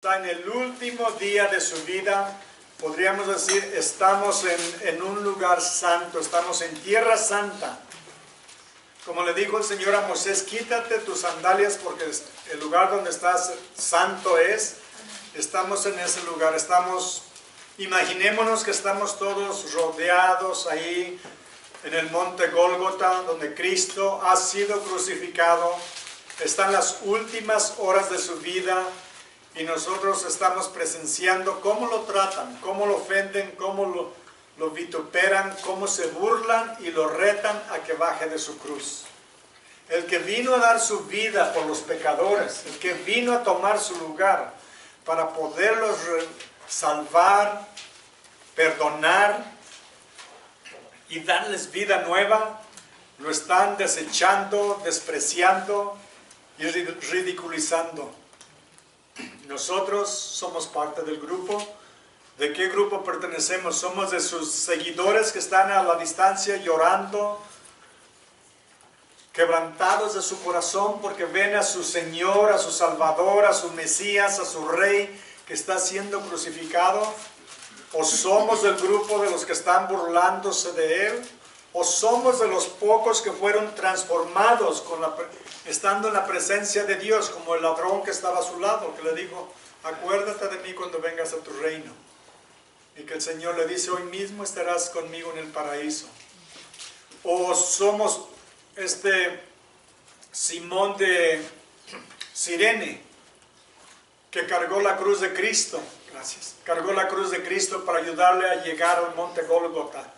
Está en el último día de su vida. Podríamos decir, estamos en un lugar santo, estamos en tierra santa. Como le dijo el Señor a Moisés, quítate tus sandalias porque el lugar donde estás santo es. Estamos en ese lugar, imaginémonos que estamos todos rodeados ahí en el monte Gólgota, donde Cristo ha sido crucificado. Están las últimas horas de su vida. Y nosotros estamos presenciando cómo lo tratan, cómo lo ofenden, cómo lo vituperan, cómo se burlan y lo retan a que baje de su cruz. El que vino a dar su vida por los pecadores, el que vino a tomar su lugar para poderlos salvar, perdonar y darles vida nueva, lo están desechando, despreciando y ridiculizando. Nosotros somos parte del grupo. ¿De qué grupo pertenecemos? Somos de sus seguidores que están a la distancia llorando, quebrantados de su corazón porque ven a su Señor, a su Salvador, a su Mesías, a su Rey que está siendo crucificado. ¿O somos del grupo de los que están burlándose de Él? ¿O somos de los pocos que fueron transformados estando en la presencia de Dios, como el ladrón que estaba a su lado, que le dijo, acuérdate de mí cuando vengas a tu reino? Y que el Señor le dice, hoy mismo estarás conmigo en el paraíso. ¿O somos Simón de Cirene, que cargó la cruz de Cristo? Gracias. Cargó la cruz de Cristo para ayudarle a llegar al monte Gólgota.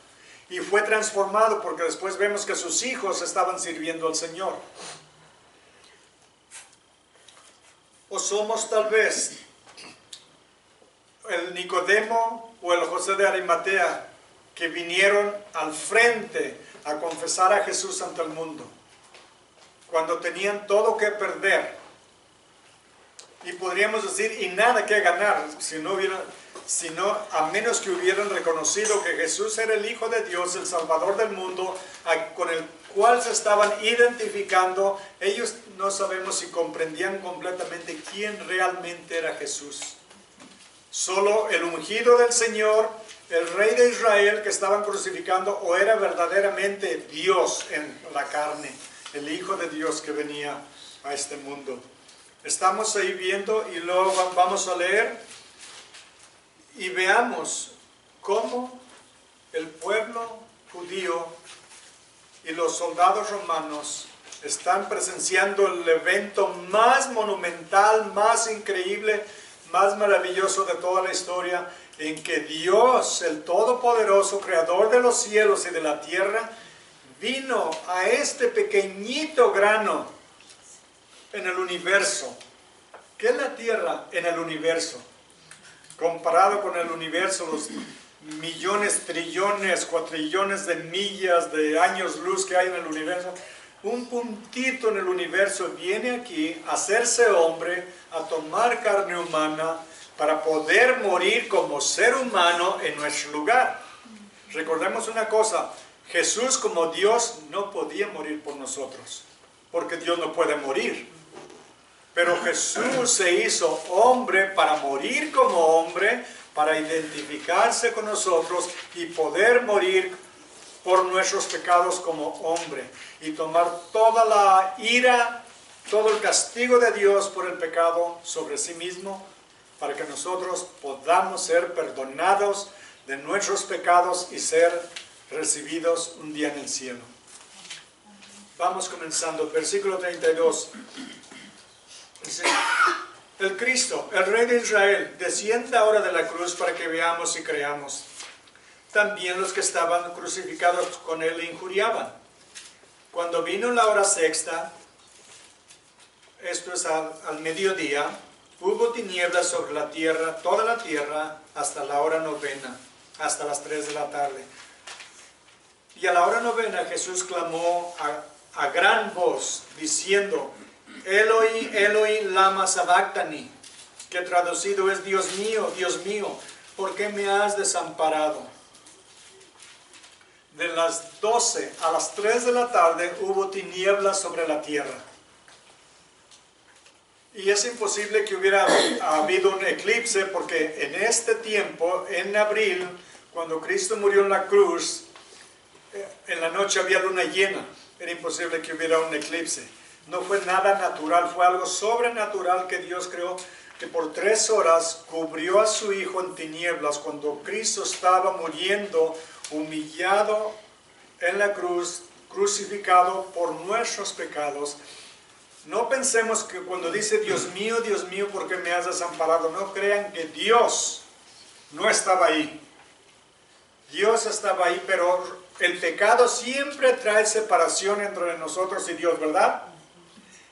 Y fue transformado porque después vemos que sus hijos estaban sirviendo al Señor. O somos tal vez el Nicodemo o el José de Arimatea que vinieron al frente a confesar a Jesús ante el mundo, cuando tenían todo que perder. Y podríamos decir, y nada que ganar, a menos que hubieran reconocido que Jesús era el Hijo de Dios, el Salvador del mundo, con el cual se estaban identificando. Ellos no sabemos si comprendían completamente quién realmente era Jesús. Solo el ungido del Señor, el Rey de Israel que estaban crucificando, o era verdaderamente Dios en la carne, el Hijo de Dios que venía a este mundo. Estamos ahí viendo y luego vamos a leer y veamos cómo el pueblo judío y los soldados romanos están presenciando el evento más monumental, más increíble, más maravilloso de toda la historia, en que Dios, el Todopoderoso, Creador de los cielos y de la tierra, vino a este pequeñito grano en el universo. ¿Qué es la tierra en el universo? Comparado con el universo, los millones, trillones, cuatrillones de millas de años luz que hay en el universo, un puntito en el universo viene aquí a hacerse hombre, a tomar carne humana para poder morir como ser humano en nuestro lugar. Recordemos una cosa, Jesús como Dios no podía morir por nosotros, porque Dios no puede morir. Pero Jesús se hizo hombre para morir como hombre, para identificarse con nosotros y poder morir por nuestros pecados como hombre. Y tomar toda la ira, todo el castigo de Dios por el pecado sobre sí mismo, para que nosotros podamos ser perdonados de nuestros pecados y ser recibidos un día en el cielo. Vamos comenzando, versículo 32. Dice, el Cristo, el Rey de Israel, desciende ahora de la cruz para que veamos y creamos. También los que estaban crucificados con él le injuriaban. Cuando vino la hora sexta, esto es al mediodía, hubo tinieblas sobre la tierra, toda la tierra, hasta la hora novena, hasta las 3 de la tarde. Y a la hora novena Jesús clamó a gran voz, diciendo, Eloi, Eloi, lama sabactani, que traducido es Dios mío, ¿por qué me has desamparado? De las 12 a las 3 de la tarde hubo tinieblas sobre la tierra. Y es imposible que hubiera habido un eclipse porque en este tiempo, en abril, cuando Cristo murió en la cruz, en la noche había luna llena. Era imposible que hubiera un eclipse. No fue nada natural, fue algo sobrenatural que Dios creó, que por 3 horas cubrió a su Hijo en tinieblas cuando Cristo estaba muriendo, humillado en la cruz, crucificado por nuestros pecados. No pensemos que cuando dice Dios mío, ¿por qué me has desamparado? No crean que Dios no estaba ahí. Dios estaba ahí, pero el pecado siempre trae separación entre nosotros y Dios, ¿verdad?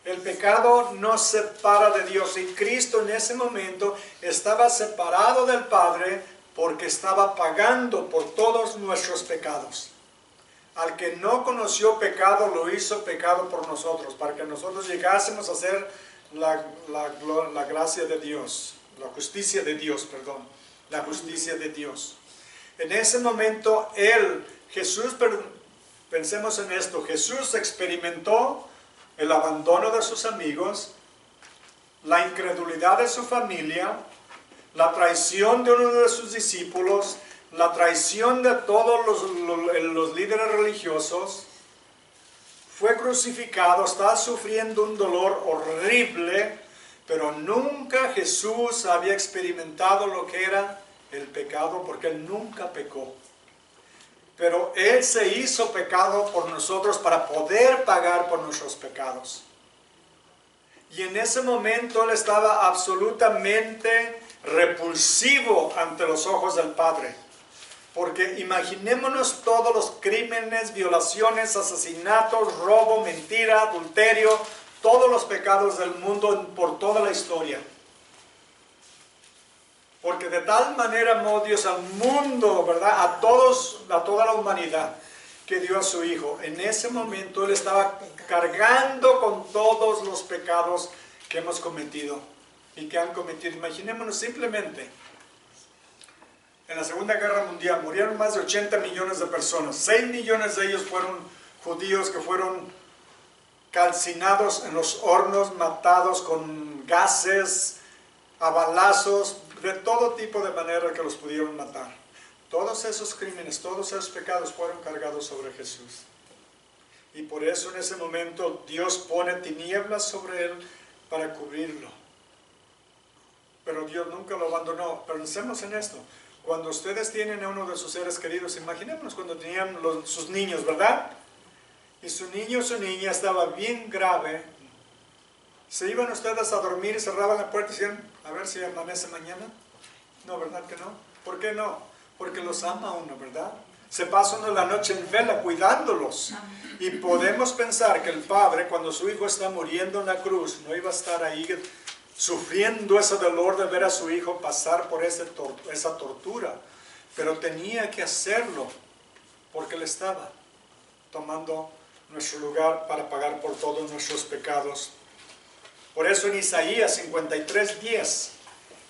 El pecado nos separa de Dios y Cristo en ese momento estaba separado del Padre porque estaba pagando por todos nuestros pecados. Al que no conoció pecado, lo hizo pecado por nosotros, para que nosotros llegásemos a ser la gracia de Dios, la justicia de Dios, perdón, la justicia de Dios. En ese momento, Jesús, pensemos en esto, Jesús experimentó el abandono de sus amigos, la incredulidad de su familia, la traición de uno de sus discípulos, la traición de todos los líderes religiosos, fue crucificado, está sufriendo un dolor horrible, pero nunca Jesús había experimentado lo que era el pecado, porque Él nunca pecó. Pero Él se hizo pecado por nosotros para poder pagar por nuestros pecados. Y en ese momento Él estaba absolutamente repulsivo ante los ojos del Padre. Porque imaginémonos todos los crímenes, violaciones, asesinatos, robo, mentira, adulterio, todos los pecados del mundo por toda la historia. Porque de tal manera amó Dios al mundo, ¿verdad? A toda la humanidad, que dio a su Hijo. En ese momento Él estaba cargando con todos los pecados que hemos cometido y que han cometido. Imaginémonos simplemente, en la Segunda Guerra Mundial murieron más de 80 millones de personas. 6 millones de ellos fueron judíos que fueron calcinados en los hornos, matados con gases, a balazos, de todo tipo de manera que los pudieron matar. Todos esos crímenes, todos esos pecados fueron cargados sobre Jesús. Y por eso en ese momento Dios pone tinieblas sobre Él para cubrirlo. Pero Dios nunca lo abandonó. Pensemos en esto. Cuando ustedes tienen a uno de sus seres queridos, imaginémonos cuando tenían sus niños, ¿verdad? Y su niño o su niña estaba bien grave. ¿Se iban ustedes a dormir y cerraban la puerta y decían, a ver si amanece mañana? No, ¿verdad que no? ¿Por qué no? Porque los ama uno, ¿verdad? Se pasa uno la noche en vela cuidándolos. Y podemos pensar que el Padre, cuando su Hijo está muriendo en la cruz, no iba a estar ahí sufriendo ese dolor de ver a su Hijo pasar por esa tortura. Pero tenía que hacerlo, porque Él estaba tomando nuestro lugar para pagar por todos nuestros pecados. Por eso en Isaías 53:10,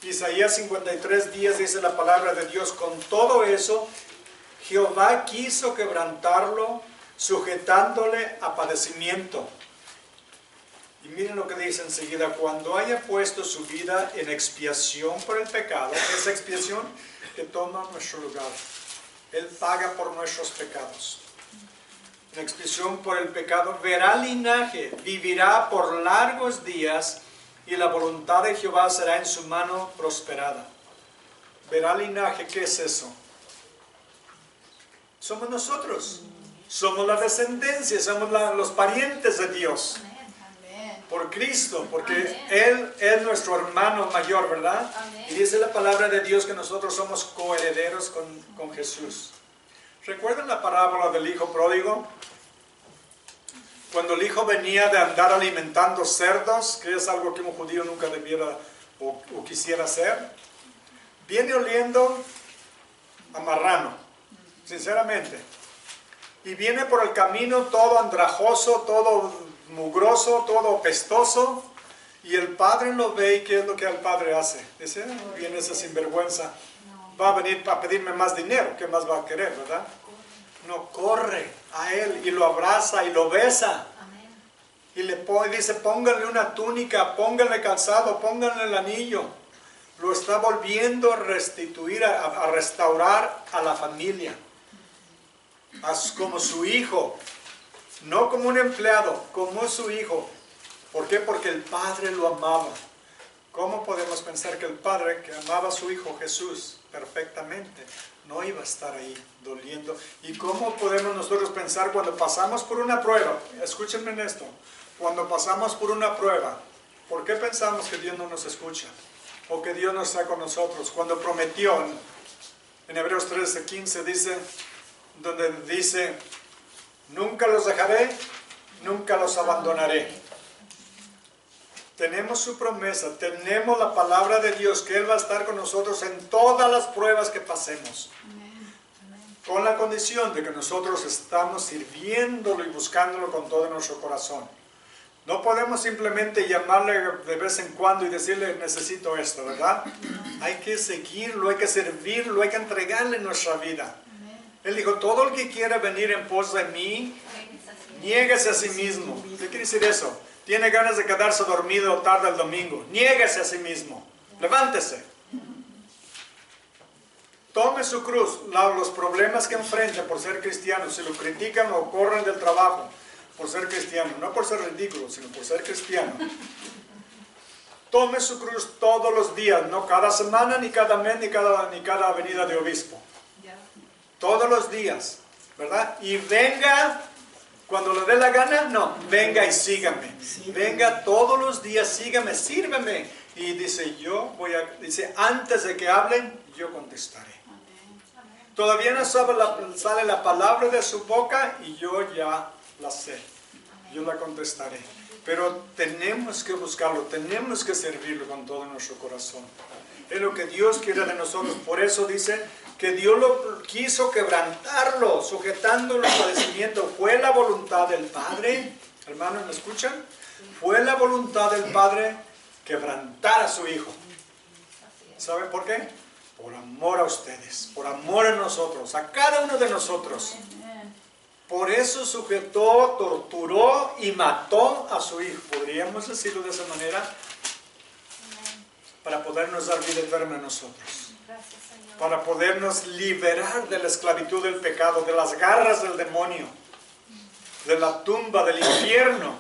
Isaías 53:10 dice la palabra de Dios, con todo eso, Jehová quiso quebrantarlo, sujetándole a padecimiento. Y miren lo que dice enseguida, cuando haya puesto su vida en expiación por el pecado, esa expiación que toma nuestro lugar. Él paga por nuestros pecados. En expiación por el pecado, verá linaje, vivirá por largos días, y la voluntad de Jehová será en su mano prosperada. Verá linaje, ¿qué es eso? Somos nosotros, somos la descendencia, somos los parientes de Dios. Por Cristo, porque Él es nuestro hermano mayor, ¿verdad? Y dice la palabra de Dios que nosotros somos coherederos con Jesús. ¿Recuerdan la parábola del hijo pródigo? Cuando el hijo venía de andar alimentando cerdos, que es algo que un judío nunca debiera o quisiera hacer, viene oliendo a marrano, sinceramente. Y viene por el camino todo andrajoso, todo mugroso, todo pestoso. Y el padre lo ve, y ¿qué es lo que el padre hace? Dice, viene esa sinvergüenza, va a venir para pedirme más dinero, ¿qué más va a querer, verdad? No, corre a él y lo abraza y lo besa. y dice, pónganle una túnica, pónganle calzado, pónganle el anillo. Lo está volviendo a restituir, a restaurar a la familia, como su hijo, no como un empleado, como su hijo. ¿Por qué? Porque el Padre lo amaba. ¿Cómo podemos pensar que el Padre, que amaba a su Hijo Jesús perfectamente, no iba a estar ahí doliendo? ¿Y cómo podemos nosotros pensar cuando pasamos por una prueba? Escúchenme en esto. Cuando pasamos por una prueba, ¿por qué pensamos que Dios no nos escucha? O que Dios no está con nosotros. Cuando prometió, en Hebreos 13:15 dice, donde dice, nunca los dejaré, nunca los abandonaré. Tenemos su promesa, tenemos la palabra de Dios, que Él va a estar con nosotros en todas las pruebas que pasemos. Con la condición de que nosotros estamos sirviéndolo y buscándolo con todo nuestro corazón. No podemos simplemente llamarle de vez en cuando y decirle, necesito esto, ¿verdad? Hay que seguirlo, hay que servirlo, hay que entregarle nuestra vida. Él dijo, todo el que quiera venir en pos de mí, niéguese a sí mismo. ¿Qué quiere decir eso? Tiene ganas de quedarse dormido tarde el domingo. Niéguese a sí mismo. Levántese. Tome su cruz. Los problemas que enfrenta por ser cristiano, si lo critican o corren del trabajo por ser cristiano, no por ser ridículo, sino por ser cristiano. Tome su cruz todos los días, no cada semana, ni cada mes, ni cada venida de obispo. Todos los días, ¿verdad? Y venga. Cuando le dé la gana, no, venga y sígame. Venga todos los días, sígame, sírveme. Y dice, dice, antes de que hablen, yo contestaré. Todavía no sale la palabra de su boca y yo ya la sé. Yo la contestaré. Pero tenemos que buscarlo, tenemos que servirlo con todo nuestro corazón. Es lo que Dios quiere de nosotros. Por eso dice que Dios lo quiso quebrantarlo, sujetándolo al padecimiento. Fue la voluntad del Padre. Hermanos, ¿me escuchan? Fue la voluntad del Padre quebrantar a su Hijo. ¿Saben por qué? Por amor a ustedes, por amor a nosotros, a cada uno de nosotros. Por eso sujetó, torturó y mató a su Hijo. ¿Podríamos decirlo de esa manera? Para podernos dar vida eterna a nosotros. Para podernos liberar de la esclavitud del pecado, de las garras del demonio, de la tumba, del infierno.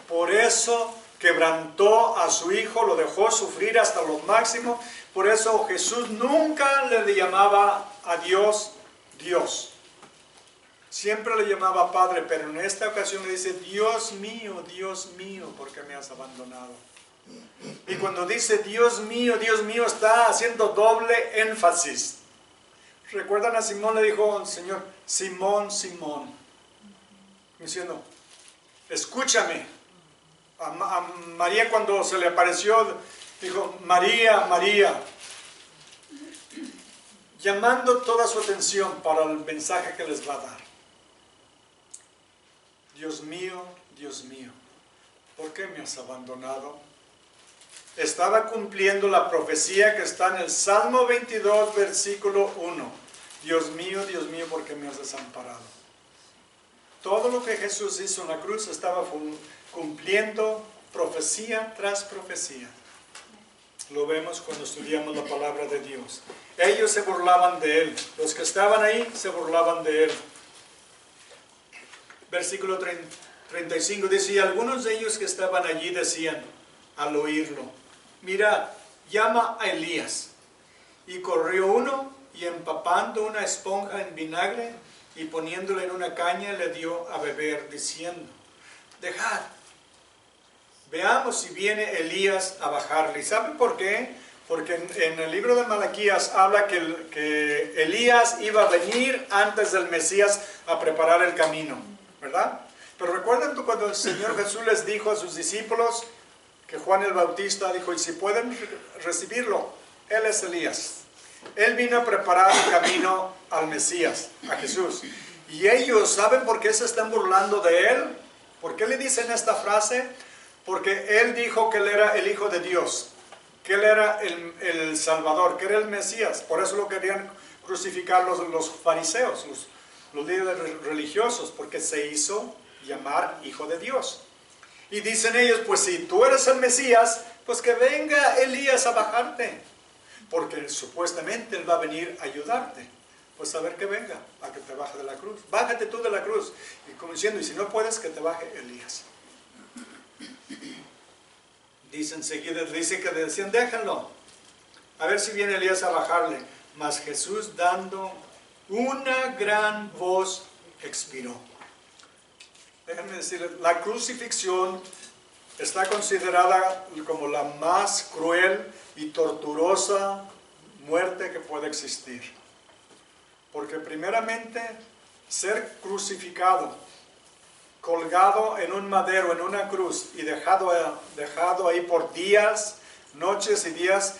Por eso quebrantó a su Hijo, lo dejó sufrir hasta lo máximo. Por eso Jesús nunca le llamaba a Dios, Dios. Siempre le llamaba Padre, pero en esta ocasión le dice, Dios mío, ¿por qué me has abandonado? Y cuando dice Dios mío, está haciendo doble énfasis. ¿Recuerdan a Simón? Le dijo el Señor, Simón, Simón, diciendo, escúchame. A María cuando se le apareció, dijo, María, María, llamando toda su atención para el mensaje que les va a dar. Dios mío, ¿por qué me has abandonado? Estaba cumpliendo la profecía que está en el Salmo 22, versículo 1. Dios mío, ¿por qué me has desamparado? Todo lo que Jesús hizo en la cruz estaba cumpliendo profecía tras profecía. Lo vemos cuando estudiamos la palabra de Dios. Ellos se burlaban de Él. Los que estaban ahí se burlaban de Él. Versículo 35 dice, y algunos de ellos que estaban allí decían, al oírlo, mira, llama a Elías. Y corrió uno, y empapando una esponja en vinagre, y poniéndole en una caña, le dio a beber, diciendo, dejad, veamos si viene Elías a bajarle. ¿Y saben por qué? Porque en el libro de Malaquías habla que Elías iba a venir antes del Mesías a preparar el camino, ¿verdad? Pero recuerdan tú cuando el Señor Jesús les dijo a sus discípulos que Juan el Bautista dijo, y si pueden recibirlo, Él es Elías. Él vino a preparar el camino al Mesías, a Jesús. Y ellos, ¿saben por qué se están burlando de Él? ¿Por qué le dicen esta frase? Porque Él dijo que Él era el Hijo de Dios, que Él era el Salvador, que era el Mesías. Por eso lo querían crucificar los fariseos, los líderes religiosos, porque se hizo llamar Hijo de Dios. Y dicen ellos, pues si tú eres el Mesías, pues que venga Elías a bajarte. Porque supuestamente él va a venir a ayudarte. Pues a ver que venga, a que te baje de la cruz. Bájate tú de la cruz. Y como diciendo, y si no puedes, que te baje Elías. Dicen seguida, dice que decían, déjenlo. A ver si viene Elías a bajarle. Mas Jesús, dando una gran voz, expiró. Déjenme decirles, la crucifixión está considerada como la más cruel y torturosa muerte que puede existir. Porque primeramente, ser crucificado, colgado en un madero, en una cruz, y dejado ahí por días, noches y días,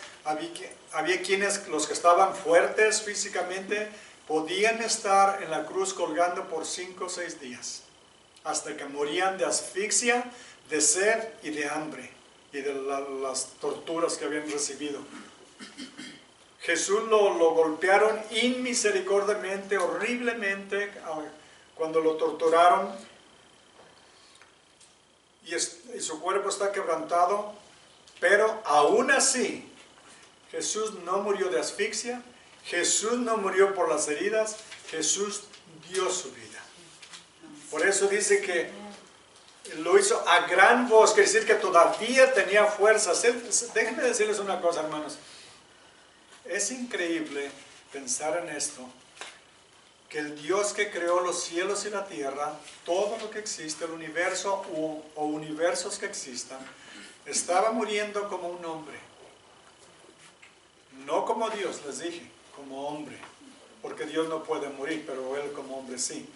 había quienes, los que estaban fuertes físicamente, podían estar en la cruz colgando por 5 o 6 días, hasta que morían de asfixia, de sed y de hambre, y de las torturas que habían recibido. Jesús lo golpearon inmisericordiamente, horriblemente, cuando lo torturaron, y su cuerpo está quebrantado, pero aún así, Jesús no murió de asfixia, Jesús no murió por las heridas, Jesús dio su vida. Por eso dice que lo hizo a gran voz, quiere decir que todavía tenía fuerzas. Déjenme decirles una cosa, hermanos. Es increíble pensar en esto, que el Dios que creó los cielos y la tierra, todo lo que existe, el universo o universos que existan, estaba muriendo como un hombre. No como Dios, les dije, como hombre. Porque Dios no puede morir, pero Él como hombre sí.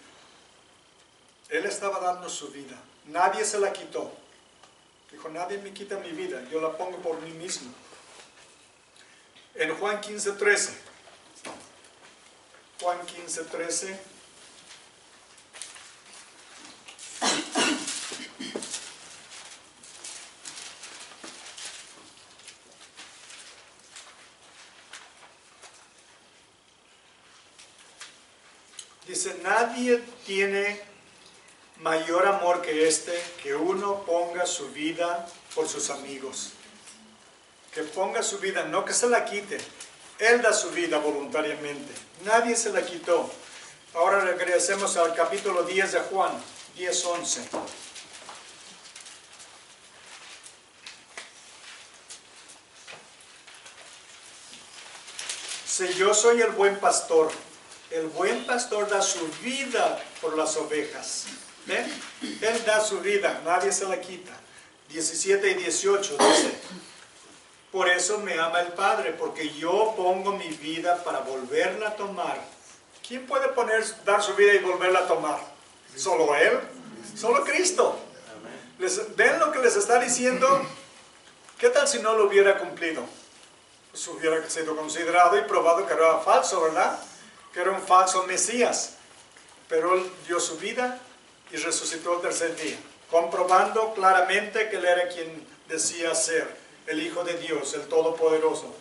Él estaba dando su vida. Nadie se la quitó. Dijo, nadie me quita mi vida, yo la pongo por mí mismo. En Juan 15:13. Juan 15:13. Dice, nadie tiene mayor amor que este, que uno ponga su vida por sus amigos. Que ponga su vida, no que se la quite. Él da su vida voluntariamente. Nadie se la quitó. Ahora regresemos al capítulo 10 de Juan, 10:11. Si yo soy el buen pastor, el buen pastor da su vida por las ovejas. ¿Ven? Él da su vida, nadie se la quita. 17 y 18 dice, por eso me ama el Padre, porque yo pongo mi vida para volverla a tomar. ¿Quién puede dar su vida y volverla a tomar? ¿Solo Él? ¿Solo Cristo? ¿Ven lo que les está diciendo? ¿Qué tal si no lo hubiera cumplido? Pues hubiera sido considerado y probado que era falso, ¿verdad? Que era un falso Mesías. Pero Él dio su vida y resucitó el tercer día, comprobando claramente que Él era quien decía ser el Hijo de Dios, el Todopoderoso.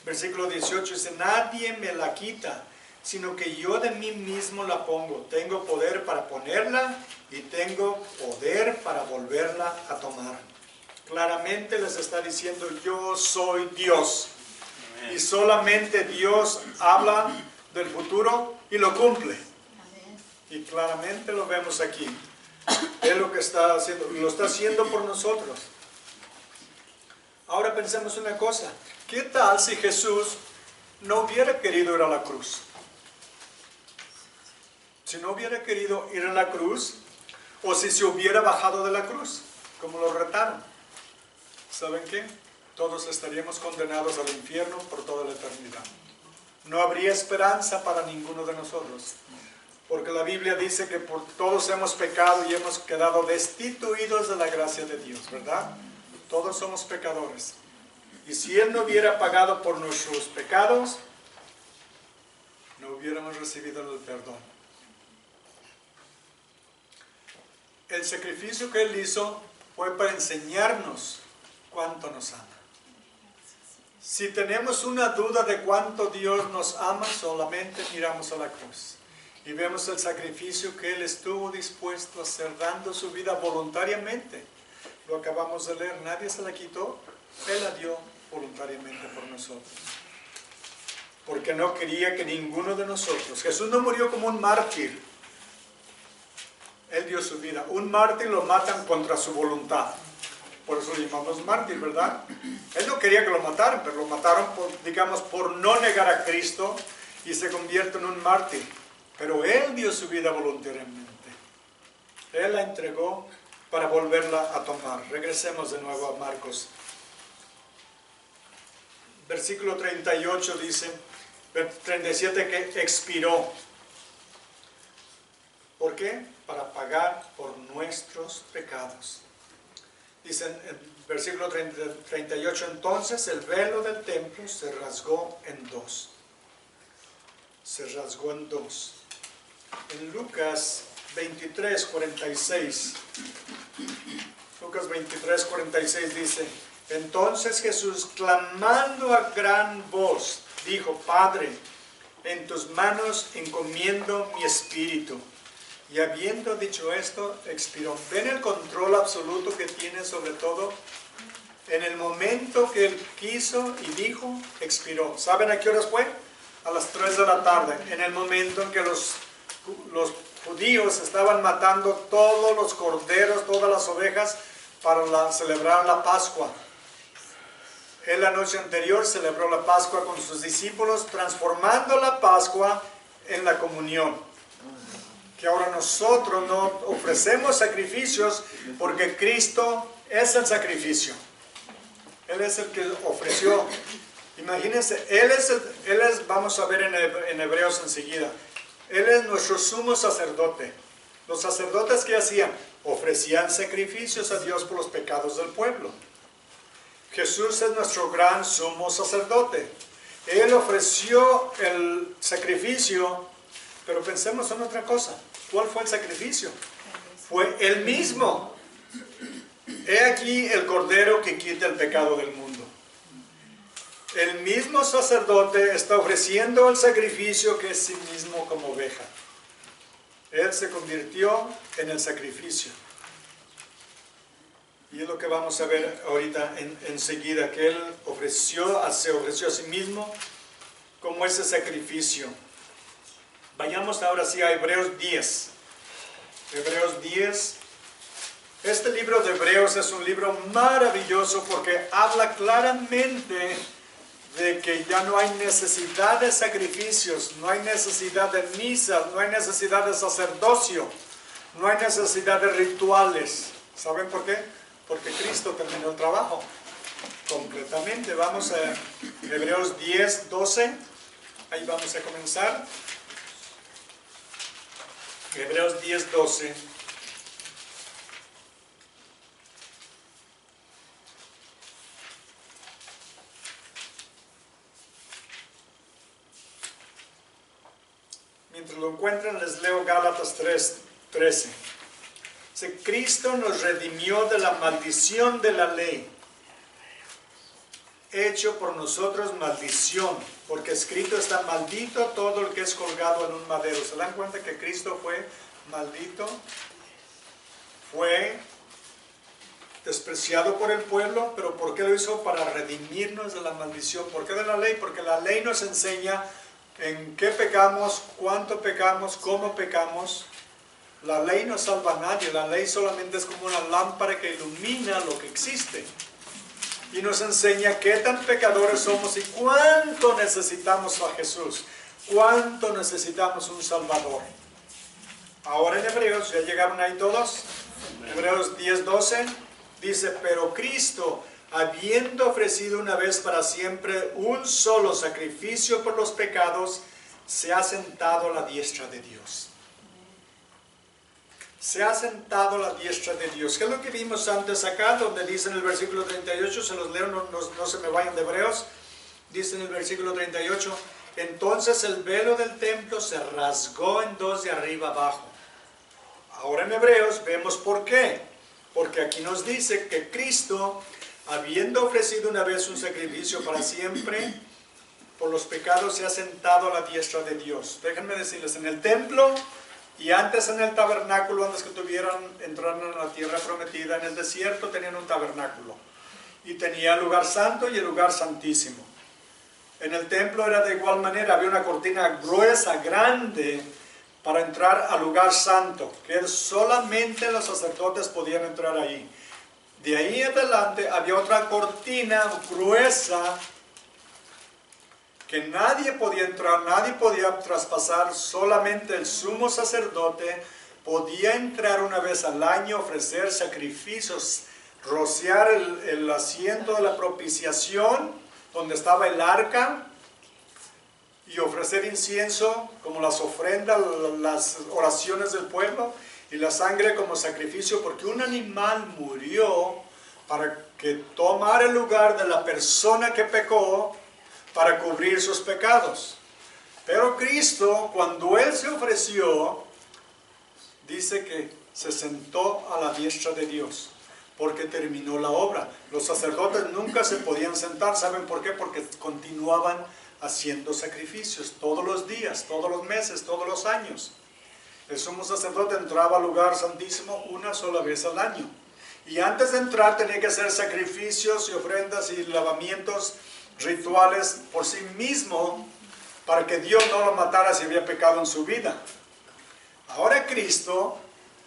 Versículo 18 dice, nadie me la quita, sino que yo de mí mismo la pongo. Tengo poder para ponerla y tengo poder para volverla a tomar. Claramente les está diciendo, yo soy Dios. Amén. Y solamente Dios habla del futuro y lo cumple. Amén. Y claramente lo vemos aquí. Es lo que está haciendo, lo está haciendo por nosotros. Ahora pensemos una cosa. ¿Qué tal si Jesús no hubiera querido ir a la cruz? Si no hubiera querido ir a la cruz, o si se hubiera bajado de la cruz, como lo retaron. ¿Saben qué? Todos estaríamos condenados al infierno por toda la eternidad. No habría esperanza para ninguno de nosotros. Porque la Biblia dice que por todos hemos pecado y hemos quedado destituidos de la gracia de Dios, ¿verdad? Todos somos pecadores. Y si Él no hubiera pagado por nuestros pecados, no hubiéramos recibido el perdón. El sacrificio que Él hizo fue para enseñarnos cuánto nos ama. Si tenemos una duda de cuánto Dios nos ama, solamente miramos a la cruz. Y vemos el sacrificio que Él estuvo dispuesto a hacer, dando su vida voluntariamente. Lo acabamos de leer, nadie se la quitó, Él la dio voluntariamente por nosotros. Porque no quería que ninguno de nosotros, Jesús no murió como un mártir, Él dio su vida. Un mártir lo matan contra su voluntad, por eso lo llamamos mártir, ¿verdad? Él no quería que lo mataran, pero lo mataron, por no negar a Cristo, y se convierte en un mártir. Pero Él dio su vida voluntariamente. Él la entregó para volverla a tomar. Regresemos de nuevo a Marcos. Versículo 38 dice, 37, que expiró. ¿Por qué? Para pagar por nuestros pecados. Dice en versículo 38, entonces el velo del templo se rasgó en dos. Se rasgó en dos. En Lucas 23, 46. Lucas 23, 46 dice, entonces Jesús, clamando a gran voz, dijo, Padre, en tus manos encomiendo mi espíritu. Y habiendo dicho esto, expiró. ¿Ven el control absoluto que tiene sobre todo? En el momento que Él quiso y dijo, expiró. ¿Saben a qué horas fue? A las 3 de la tarde. En el momento en que los judíos estaban matando todos los corderos, todas las ovejas, para celebrar la Pascua. Él la noche anterior celebró la Pascua con sus discípulos, transformando la Pascua en la comunión. Que ahora nosotros no ofrecemos sacrificios porque Cristo es el sacrificio. Él es el que ofreció. Imagínense, Él es, vamos a ver en Hebreos enseguida, Él es nuestro sumo sacerdote. Los sacerdotes, ¿qué hacían? Ofrecían sacrificios a Dios por los pecados del pueblo. Jesús es nuestro gran sumo sacerdote. Él ofreció el sacrificio. Pero pensemos en otra cosa. ¿Cuál fue el sacrificio? Fue Él mismo. He aquí el Cordero que quita el pecado del mundo. El mismo sacerdote está ofreciendo el sacrificio que es sí mismo como oveja. Él se convirtió en el sacrificio. Y es lo que vamos a ver ahorita enseguida, que Él se ofreció a sí mismo como ese sacrificio. Vayamos ahora sí a Hebreos 10. Hebreos 10. Este libro de Hebreos es un libro maravilloso porque habla claramente de que ya no hay necesidad de sacrificios, no hay necesidad de misas, no hay necesidad de sacerdocio, no hay necesidad de rituales. ¿Saben por qué? Porque Cristo terminó el trabajo completamente. Vamos a Hebreos 10, 12. Ahí vamos a comenzar. Hebreos 10, 12. Mientras lo encuentran, les leo Gálatas 3, 13. Dice, Cristo nos redimió de la maldición de la ley, hecho por nosotros maldición, porque escrito está, maldito todo el que es colgado en un madero. ¿Se dan cuenta que Cristo fue maldito? Fue despreciado por el pueblo, pero ¿por qué lo hizo? Para redimirnos de la maldición. ¿Por qué de la ley? Porque la ley nos enseña en qué pecamos, cuánto pecamos, cómo pecamos. La ley no salva a nadie, la ley solamente es como una lámpara que ilumina lo que existe. Y nos enseña qué tan pecadores somos y cuánto necesitamos a Jesús, cuánto necesitamos un Salvador. Ahora en Hebreos, ¿ya llegaron ahí todos? Hebreos 10, 12, dice, pero Cristo, habiendo ofrecido una vez para siempre un solo sacrificio por los pecados, se ha sentado a la diestra de Dios. Se ha sentado a la diestra de Dios. ¿Qué es lo que vimos antes acá? Donde dice en el versículo 38, se los leo, no se me vayan de Hebreos. Dice en el versículo 38, entonces el velo del templo se rasgó en dos de arriba abajo. Ahora en Hebreos vemos por qué. Porque aquí nos dice que Cristo, habiendo ofrecido una vez un sacrificio para siempre, por los pecados se ha sentado a la diestra de Dios. Déjenme decirles, en el templo Y antes en el tabernáculo, antes que entraran a la tierra prometida, en el desierto tenían un tabernáculo. Y tenía el lugar santo y el lugar santísimo. En el templo era de igual manera, había una cortina gruesa, grande, para entrar al lugar santo, que solamente los sacerdotes podían entrar ahí. De ahí adelante había otra cortina gruesa, que nadie podía entrar, nadie podía traspasar, solamente el sumo sacerdote podía entrar una vez al año, ofrecer sacrificios, rociar el asiento de la propiciación, donde estaba el arca, y ofrecer incienso como las ofrendas, las oraciones del pueblo, y la sangre como sacrificio, porque un animal murió para que tomara el lugar de la persona que pecó, para cubrir sus pecados. Pero Cristo, cuando Él se ofreció, dice que se sentó a la diestra de Dios, porque terminó la obra. Los sacerdotes nunca se podían sentar, ¿saben por qué? Porque continuaban haciendo sacrificios todos los días, todos los meses, todos los años. El sumo sacerdote entraba al lugar santísimo una sola vez al año. Y antes de entrar tenía que hacer sacrificios y ofrendas y lavamientos rituales por sí mismo, para que Dios no lo matara si había pecado en su vida. Ahora Cristo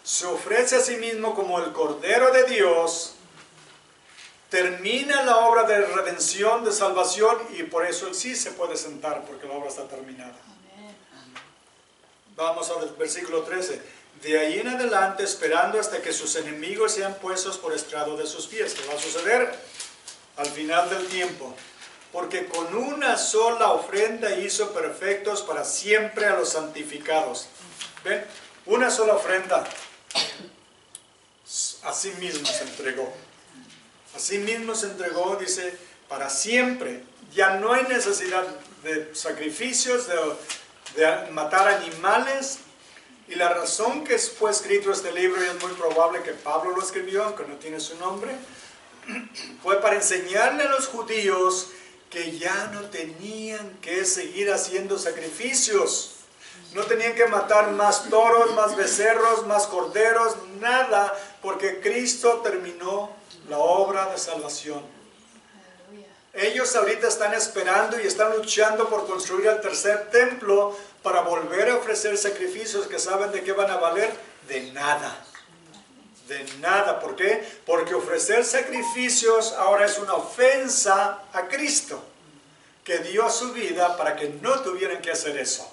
se ofrece a sí mismo como el Cordero de Dios, termina la obra de redención, de salvación, y por eso Él sí se puede sentar, porque la obra está terminada. Vamos al versículo 13. De ahí en adelante, esperando hasta que sus enemigos sean puestos por estrado de sus pies. ¿Qué va a suceder? Al final del tiempo. Porque con una sola ofrenda hizo perfectos para siempre a los santificados. ¿Ven? Una sola ofrenda. Así mismo se entregó. Así mismo se entregó, dice, para siempre. Ya no hay necesidad de sacrificios, de matar animales. Y la razón que fue escrito este libro, y es muy probable que Pablo lo escribió, aunque no tiene su nombre, fue para enseñarle a los judíos que ya no tenían que seguir haciendo sacrificios. No tenían que matar más toros, más becerros, más corderos, nada, porque Cristo terminó la obra de salvación. Ellos ahorita están esperando y están luchando por construir el tercer templo para volver a ofrecer sacrificios que saben de qué van a valer. De nada. De nada. ¿Por qué? Porque ofrecer sacrificios ahora es una ofensa a Cristo, que dio su vida para que no tuvieran que hacer eso.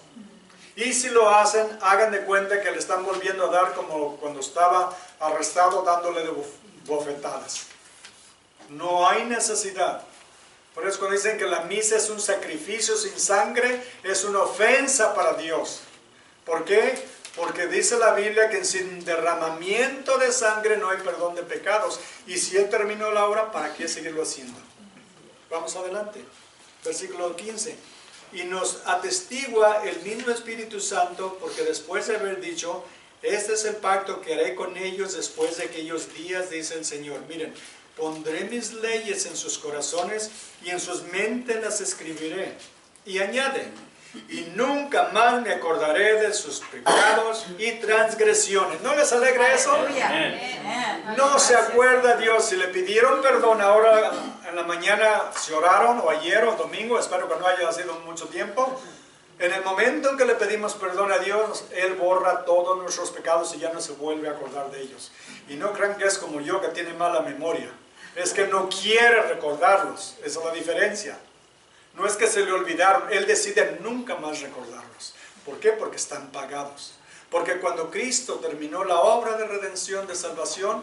Y si lo hacen, hagan de cuenta que le están volviendo a dar como cuando estaba arrestado, dándole de bofetadas. No hay necesidad. Por eso cuando dicen que la misa es un sacrificio sin sangre, es una ofensa para Dios. ¿Por qué? Porque dice la Biblia que sin derramamiento de sangre no hay perdón de pecados. Y si Él terminó la obra, ¿para qué seguirlo haciendo? Vamos adelante. Versículo 15. Y nos atestigua el mismo Espíritu Santo, porque después de haber dicho, este es el pacto que haré con ellos después de aquellos días, dice el Señor. Miren, pondré mis leyes en sus corazones y en sus mentes las escribiré. Y añade, y nunca más me acordaré de sus pecados y transgresiones. ¿No les alegra eso? No se acuerda Dios. Si le pidieron perdón ahora en la mañana, si oraron, o ayer o domingo, espero que no haya sido mucho tiempo. En el momento en que le pedimos perdón a Dios, Él borra todos nuestros pecados y ya no se vuelve a acordar de ellos. Y no crean que es como yo, que tiene mala memoria. Es que no quiere recordarlos. Esa es la diferencia. No es que se le olvidaron, Él decide nunca más recordarlos. ¿Por qué? Porque están pagados. Porque cuando Cristo terminó la obra de redención, de salvación,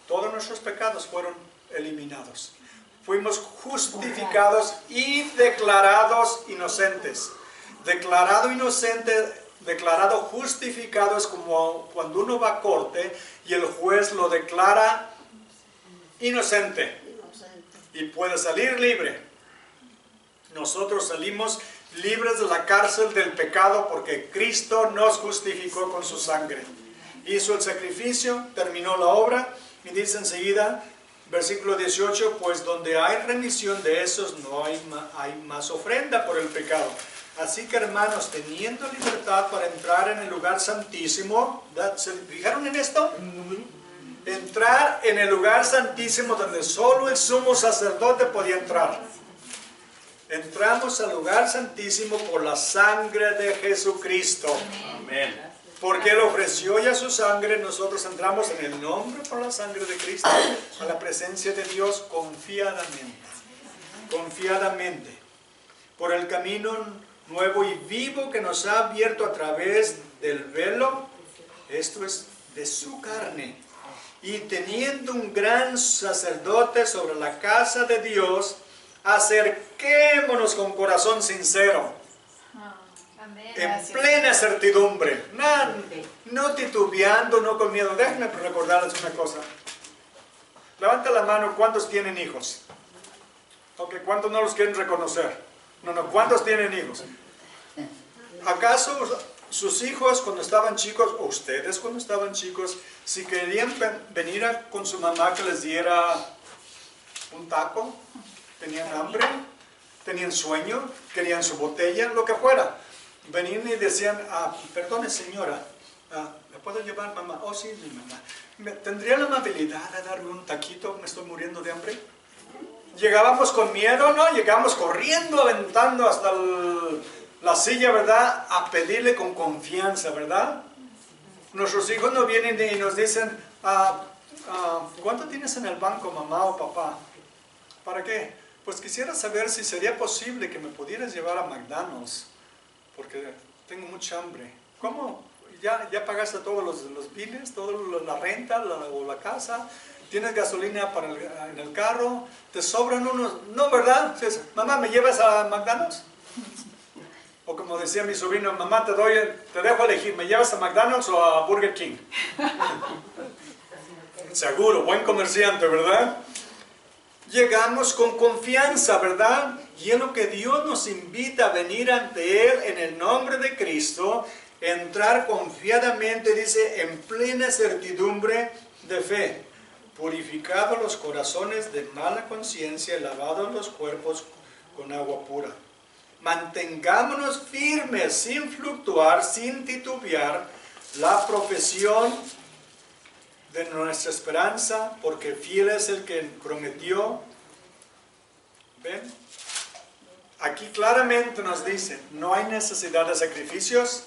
todos nuestros pecados fueron eliminados. Fuimos justificados y declarados inocentes. Declarado inocente, declarado justificado es como cuando uno va a corte y el juez lo declara inocente y puede salir libre. Nosotros salimos libres de la cárcel del pecado porque Cristo nos justificó con su sangre. Hizo el sacrificio, terminó la obra y dice enseguida, versículo 18, pues donde hay remisión de esos no hay más ofrenda por el pecado. Así que hermanos, teniendo libertad para entrar en el lugar santísimo, ¿se fijaron en esto? Entrar en el lugar santísimo donde solo el sumo sacerdote podía entrar. Entramos al lugar santísimo por la sangre de Jesucristo. Amén. Porque Él ofreció ya su sangre, nosotros entramos en el nombre por la sangre de Cristo a la presencia de Dios confiadamente. Confiadamente. Por el camino nuevo y vivo que nos ha abierto a través del velo, esto es de su carne. Y teniendo un gran sacerdote sobre la casa de Dios, acerquémonos con corazón sincero, en plena certidumbre, no titubeando, no con miedo. Déjenme recordarles una cosa. Levanta la mano, ¿cuántos tienen hijos? Ok, ¿cuántos no los quieren reconocer? No, ¿cuántos tienen hijos? ¿Acaso sus hijos cuando estaban chicos, o ustedes cuando estaban chicos, si querían venir con su mamá que les diera un taco, tenían hambre, tenían sueño, querían su botella, lo que fuera, venían y decían, perdone señora, ¿me puedo llevar mamá? Oh sí, mi mamá. ¿Tendría la amabilidad de darme un taquito? Me estoy muriendo de hambre. Llegábamos con miedo, ¿no? Llegábamos corriendo, aventando hasta la silla, ¿verdad? A pedirle con confianza, ¿verdad? Nuestros hijos no vienen y nos dicen, ¿cuánto tienes en el banco, mamá o papá? ¿Para qué? Pues quisiera saber si sería posible que me pudieras llevar a McDonald's, porque tengo mucha hambre. ¿Cómo? ¿Ya pagaste todos los biles, toda la renta o la casa? ¿Tienes gasolina en el carro? ¿Te sobran unos? No, ¿verdad? Mamá, ¿me llevas a McDonald's? O como decía mi sobrino, mamá, te dejo elegir, ¿me llevas a McDonald's o a Burger King? Seguro, buen comerciante, ¿verdad? Llegamos con confianza, ¿verdad? Y es lo que Dios nos invita a venir ante Él en el nombre de Cristo, entrar confiadamente, dice, en plena certidumbre de fe, purificados los corazones de mala conciencia, lavados los cuerpos con agua pura. Mantengámonos firmes, sin fluctuar, sin titubear, la profesión de nuestra esperanza, porque fiel es el que prometió. ¿Ven? Aquí claramente nos dice, no hay necesidad de sacrificios.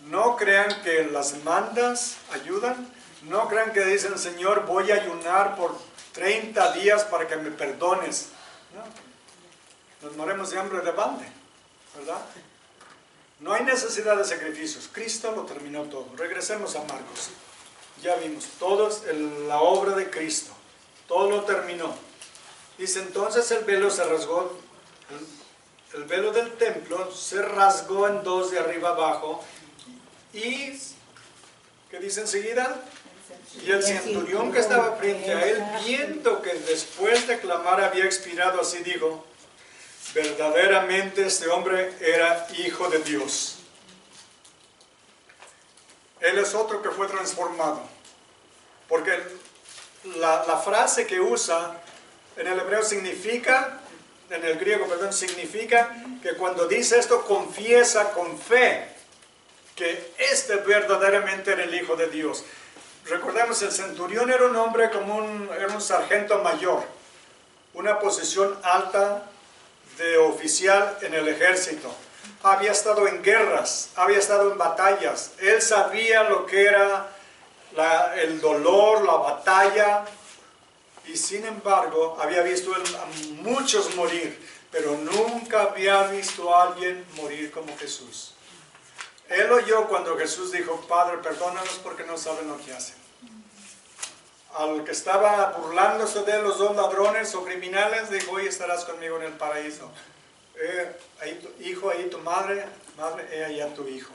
No crean que las mandas ayudan. No crean que dicen, Señor, voy a ayunar por 30 días para que me perdones. No, nos moriremos de hambre de balde, ¿verdad? No hay necesidad de sacrificios. Cristo lo terminó todo. Regresemos a Marcos. Ya vimos, todo es la obra de Cristo. Todo lo terminó. Dice, entonces el velo se rasgó. El velo del templo se rasgó en dos de arriba abajo. Y, ¿qué dice enseguida? Y el centurión que estaba frente a él, viendo que después de clamar había expirado, así dijo, verdaderamente este hombre era hijo de Dios. Él es otro que fue transformado. Porque la frase que usa en el hebreo significa, en el griego, perdón, significa que cuando dice esto confiesa con fe que este verdaderamente era el Hijo de Dios. Recordemos, el centurión era un hombre era un sargento mayor, una posición alta de oficial en el ejército. Había estado en guerras, había estado en batallas. Él sabía lo que era el dolor, la batalla, y sin embargo había visto a muchos morir, pero nunca había visto a alguien morir como Jesús. Él oyó cuando Jesús dijo, Padre, perdónalos porque no saben lo que hacen. Al que estaba burlándose de él, los dos ladrones o criminales, dijo, hoy estarás conmigo en el paraíso. Ahí hijo, ahí tu madre, allá tu hijo.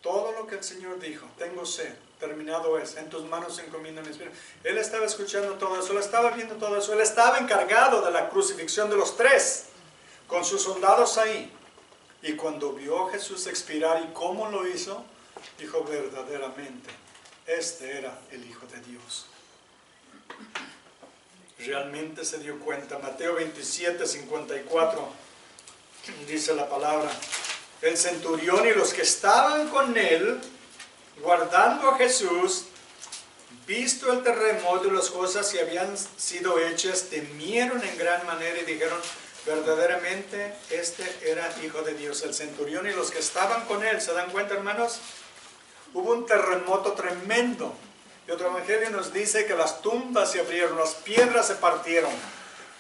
Todo lo que el Señor dijo, tengo sed, terminado es, en tus manos encomiendo mi espíritu. Él estaba escuchando todo eso, él estaba viendo todo eso, él estaba encargado de la crucifixión de los tres, con sus soldados ahí. Y cuando vio a Jesús expirar y cómo lo hizo, dijo verdaderamente, este era el Hijo de Dios. Realmente se dio cuenta. Mateo 27, 54 dice la palabra. El centurión y los que estaban con él, guardando a Jesús, visto el terremoto y las cosas que habían sido hechas, temieron en gran manera y dijeron, verdaderamente este era Hijo de Dios. El centurión y los que estaban con él, ¿se dan cuenta, hermanos? Hubo un terremoto tremendo. Y otro evangelio nos dice que las tumbas se abrieron, las piedras se partieron.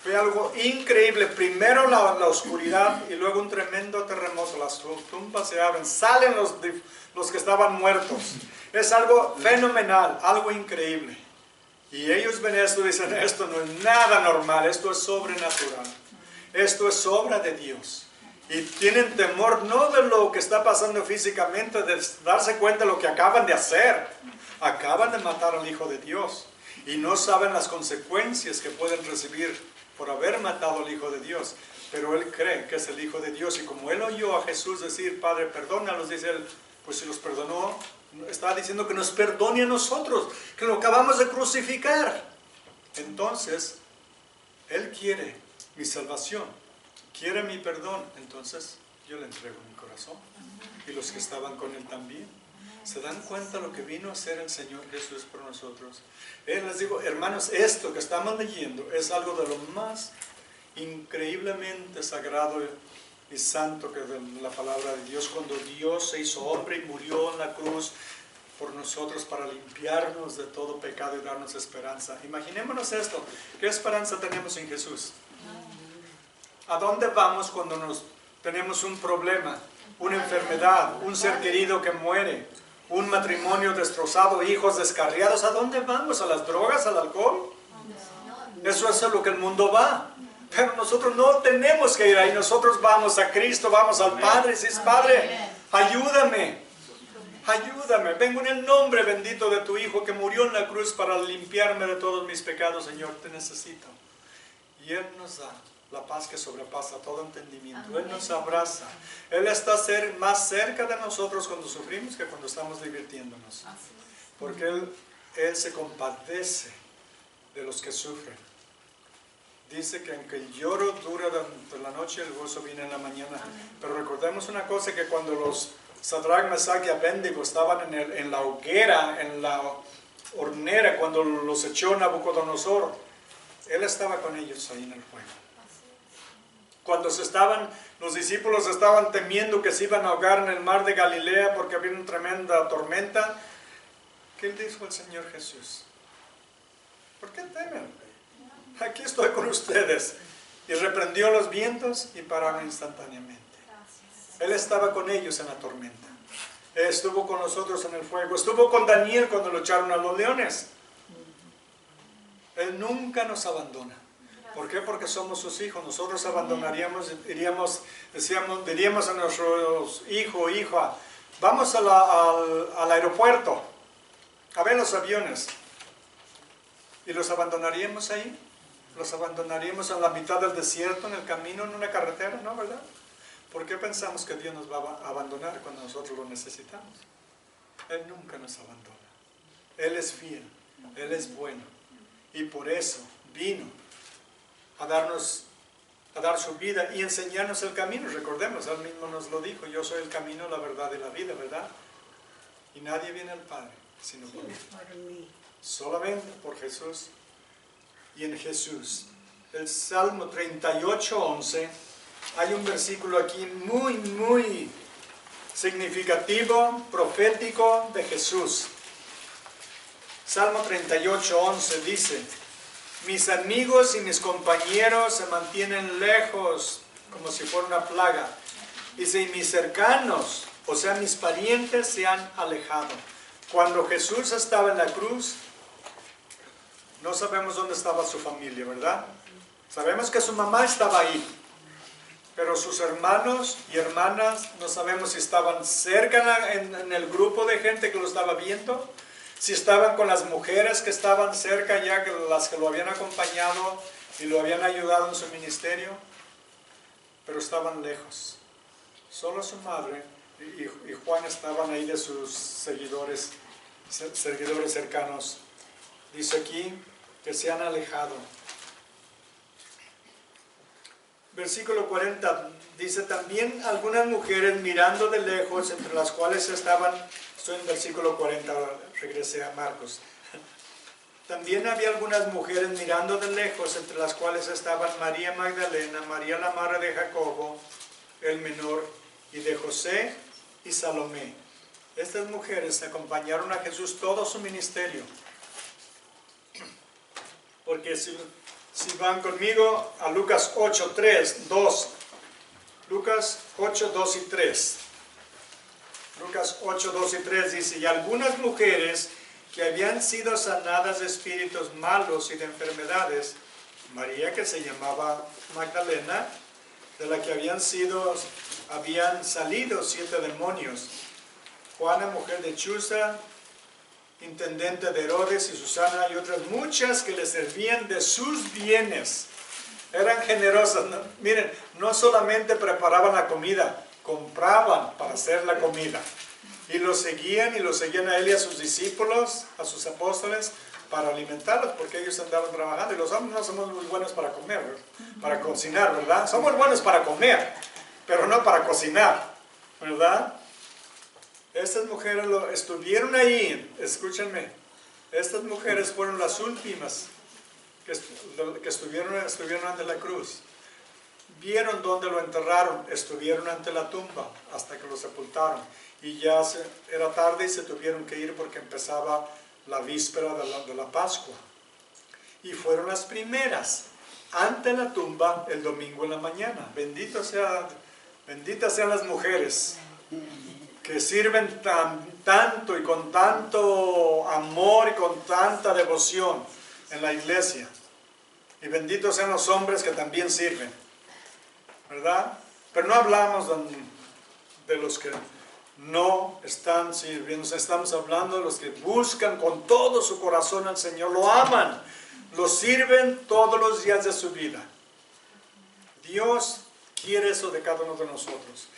Fue algo increíble. Primero la oscuridad y luego un tremendo terremoto. Las tumbas se abren, salen los que estaban muertos. Es algo fenomenal, algo increíble. Y ellos ven esto y dicen, esto no es nada normal, esto es sobrenatural. Esto es obra de Dios. Y tienen temor no de lo que está pasando físicamente, de darse cuenta de lo que acaban de hacer. Acaban de matar al Hijo de Dios. Y no saben las consecuencias que pueden recibir por haber matado al Hijo de Dios. Pero él cree que es el Hijo de Dios. Y como él oyó a Jesús decir, Padre, perdónalos, dice él, pues si los perdonó, está diciendo que nos perdone a nosotros, que lo acabamos de crucificar. Entonces, él quiere mi salvación, quiere mi perdón. Entonces, yo le entrego mi corazón. Y los que estaban con él también. ¿Se dan cuenta lo que vino a hacer el Señor Jesús por nosotros? Les digo, hermanos, esto que estamos leyendo es algo de lo más increíblemente sagrado y santo que es la palabra de Dios. Cuando Dios se hizo hombre y murió en la cruz por nosotros para limpiarnos de todo pecado y darnos esperanza. Imaginémonos esto. ¿Qué esperanza tenemos en Jesús? ¿A dónde vamos cuando tenemos un problema, una enfermedad, un ser querido que muere, un matrimonio destrozado, hijos descarriados? ¿A dónde vamos? ¿A las drogas, al alcohol? Eso es a lo que el mundo va. Pero nosotros no tenemos que ir ahí. Nosotros vamos a Cristo, vamos al Padre. Si es Padre, ayúdame. Ayúdame. Vengo en el nombre bendito de tu Hijo que murió en la cruz para limpiarme de todos mis pecados. Señor, te necesito. Y Él nos da la paz que sobrepasa todo entendimiento. Él nos abraza. Él está más cerca de nosotros cuando sufrimos que cuando estamos divirtiéndonos. Porque Él se compadece de los que sufren. Dice que aunque el lloro dura durante la noche, el gozo viene en la mañana. Pero recordemos una cosa, que cuando los Sadrach, Mesach y Abednego estaban en la hoguera, en la hornera, cuando los echó Nabucodonosor, Él estaba con ellos ahí en el fuego. Cuando los discípulos estaban temiendo que se iban a ahogar en el mar de Galilea porque había una tremenda tormenta, ¿qué dijo el Señor Jesús? ¿Por qué temen? Aquí estoy con ustedes. Y reprendió los vientos y pararon instantáneamente. Él estaba con ellos en la tormenta. Él estuvo con nosotros en el fuego. Estuvo con Daniel cuando lo echaron a los leones. Él nunca nos abandona. ¿Por qué? Porque somos sus hijos. Nosotros abandonaríamos, diríamos a nuestros hijos o hija, vamos al aeropuerto a ver los aviones. ¿Y los abandonaríamos ahí? ¿Los abandonaríamos en la mitad del desierto, en el camino, en una carretera? ¿No, verdad? ¿Por qué pensamos que Dios nos va a abandonar cuando nosotros lo necesitamos? Él nunca nos abandona. Él es fiel, Él es bueno. Y por eso vino a dar su vida y enseñarnos el camino. Recordemos, Él mismo nos lo dijo, yo soy el camino, la verdad y la vida, ¿verdad? Y nadie viene al Padre sino por mí. Solamente por Jesús y en Jesús. El Salmo 38:11, hay un versículo aquí muy, muy significativo, profético de Jesús. Salmo 38:11 dice: mis amigos y mis compañeros se mantienen lejos como si fuera una plaga. Dice, y mis cercanos, o sea, mis parientes se han alejado. Cuando Jesús estaba en la cruz, no sabemos dónde estaba su familia, ¿verdad? Sabemos que su mamá estaba ahí, pero sus hermanos y hermanas no sabemos si estaban cerca en el grupo de gente que lo estaba viendo, si estaban con las mujeres que estaban cerca ya, las que lo habían acompañado y lo habían ayudado en su ministerio, pero estaban lejos. Solo su madre y Juan estaban ahí de sus seguidores cercanos. Dice aquí que se han alejado. Versículo 40 dice, también algunas mujeres mirando de lejos, entre las cuales estaban, estoy en versículo 40, ahora regresé a Marcos. También había algunas mujeres mirando de lejos, entre las cuales estaban María Magdalena, María la madre de Jacobo, el menor, y de José y Salomé. Estas mujeres acompañaron a Jesús todo su ministerio. Porque si van conmigo a Lucas 8, 3, 2. Lucas 8, 2 y 3. Lucas 8, 2 y 3 dice, y algunas mujeres que habían sido sanadas de espíritus malos y de enfermedades, María, que se llamaba Magdalena, de la que habían salido 7 demonios, Juana, mujer de Chuza, intendente de Herodes, y Susana, y otras muchas que le servían de sus bienes. Eran generosas. Miren, no solamente preparaban la comida, compraban para hacer la comida. Y lo seguían a él y a sus discípulos, a sus apóstoles, para alimentarlos, porque ellos andaban trabajando. Y los hombres no somos muy buenos para comer, para cocinar, ¿verdad? Somos buenos para comer, pero no para cocinar, ¿verdad? Estas mujeres estuvieron ahí, escúchenme, estas mujeres fueron las últimas que estuvieron ante la cruz. Vieron dónde lo enterraron, estuvieron ante la tumba hasta que lo sepultaron. Y ya era tarde y se tuvieron que ir porque empezaba la víspera de la Pascua. Y fueron las primeras ante la tumba el domingo en la mañana. Benditas sean las mujeres que sirven tanto y con tanto amor y con tanta devoción en la iglesia. Y benditos sean los hombres que también sirven, ¿verdad? Pero no hablamos de los que no están sirviendo, estamos hablando de los que buscan con todo su corazón al Señor, lo aman, lo sirven todos los días de su vida. Dios quiere eso de cada uno de nosotros,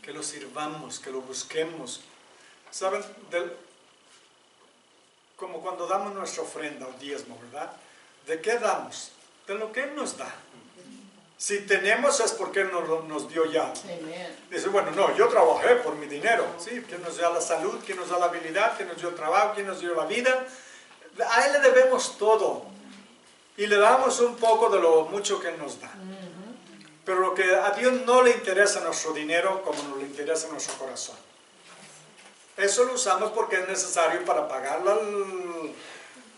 que lo sirvamos, que lo busquemos. ¿Saben? Como cuando damos nuestra ofrenda o diezmo, ¿verdad? ¿De qué damos? De lo que Él nos da. Si tenemos es porque Él nos dio ya. Dice, bueno, no, yo trabajé por mi dinero. Sí, ¿quién nos dio la salud? ¿Quién nos da la habilidad? ¿Quién nos dio el trabajo? ¿Quién nos dio la vida? A Él le debemos todo. Y le damos un poco de lo mucho que Él nos da. Pero lo que a Dios no le interesa nuestro dinero como nos le interesa nuestro corazón. Eso lo usamos porque es necesario para pagar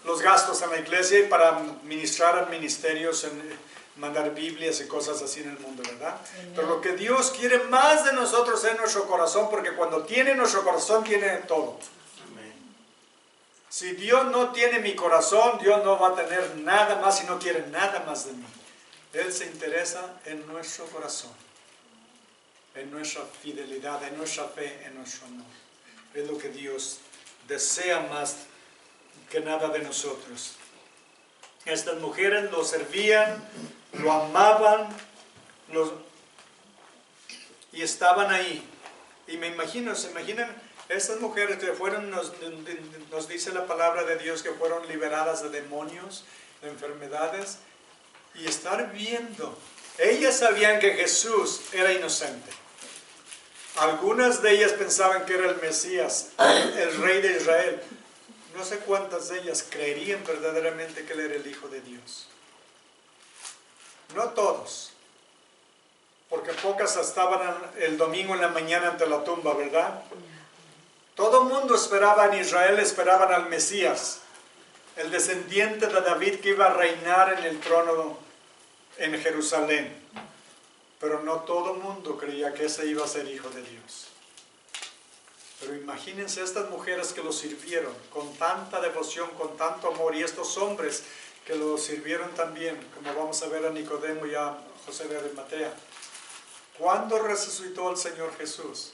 los gastos en la iglesia y para ministrar a ministerios, mandar Biblias y cosas así en el mundo, ¿verdad? Pero lo que Dios quiere más de nosotros es nuestro corazón, porque cuando tiene nuestro corazón, tiene todo. Si Dios no tiene mi corazón, Dios no va a tener nada más y no quiere nada más de mí. Él se interesa en nuestro corazón, en nuestra fidelidad, en nuestra fe, en nuestro amor. Es lo que Dios desea más que nada de nosotros. Estas mujeres lo servían, lo amaban, y estaban ahí. Y se imaginan, estas mujeres que fueron, nos dice la palabra de Dios, que fueron liberadas de demonios, de enfermedades, y estar viendo. Ellas sabían que Jesús era inocente. Algunas de ellas pensaban que era el Mesías, el Rey de Israel. No sé cuántas de ellas creerían verdaderamente que Él era el Hijo de Dios. No todos, porque pocas estaban el domingo en la mañana ante la tumba, ¿verdad? Todo el mundo esperaba en Israel, esperaban al Mesías, el descendiente de David que iba a reinar en el trono en Jerusalén. Pero no todo el mundo creía que ese iba a ser Hijo de Dios. Pero imagínense estas mujeres que lo sirvieron con tanta devoción, con tanto amor, y estos hombres que lo sirvieron también, como vamos a ver a Nicodemo y a José de Arimatea. ¿Cuándo resucitó el Señor Jesús?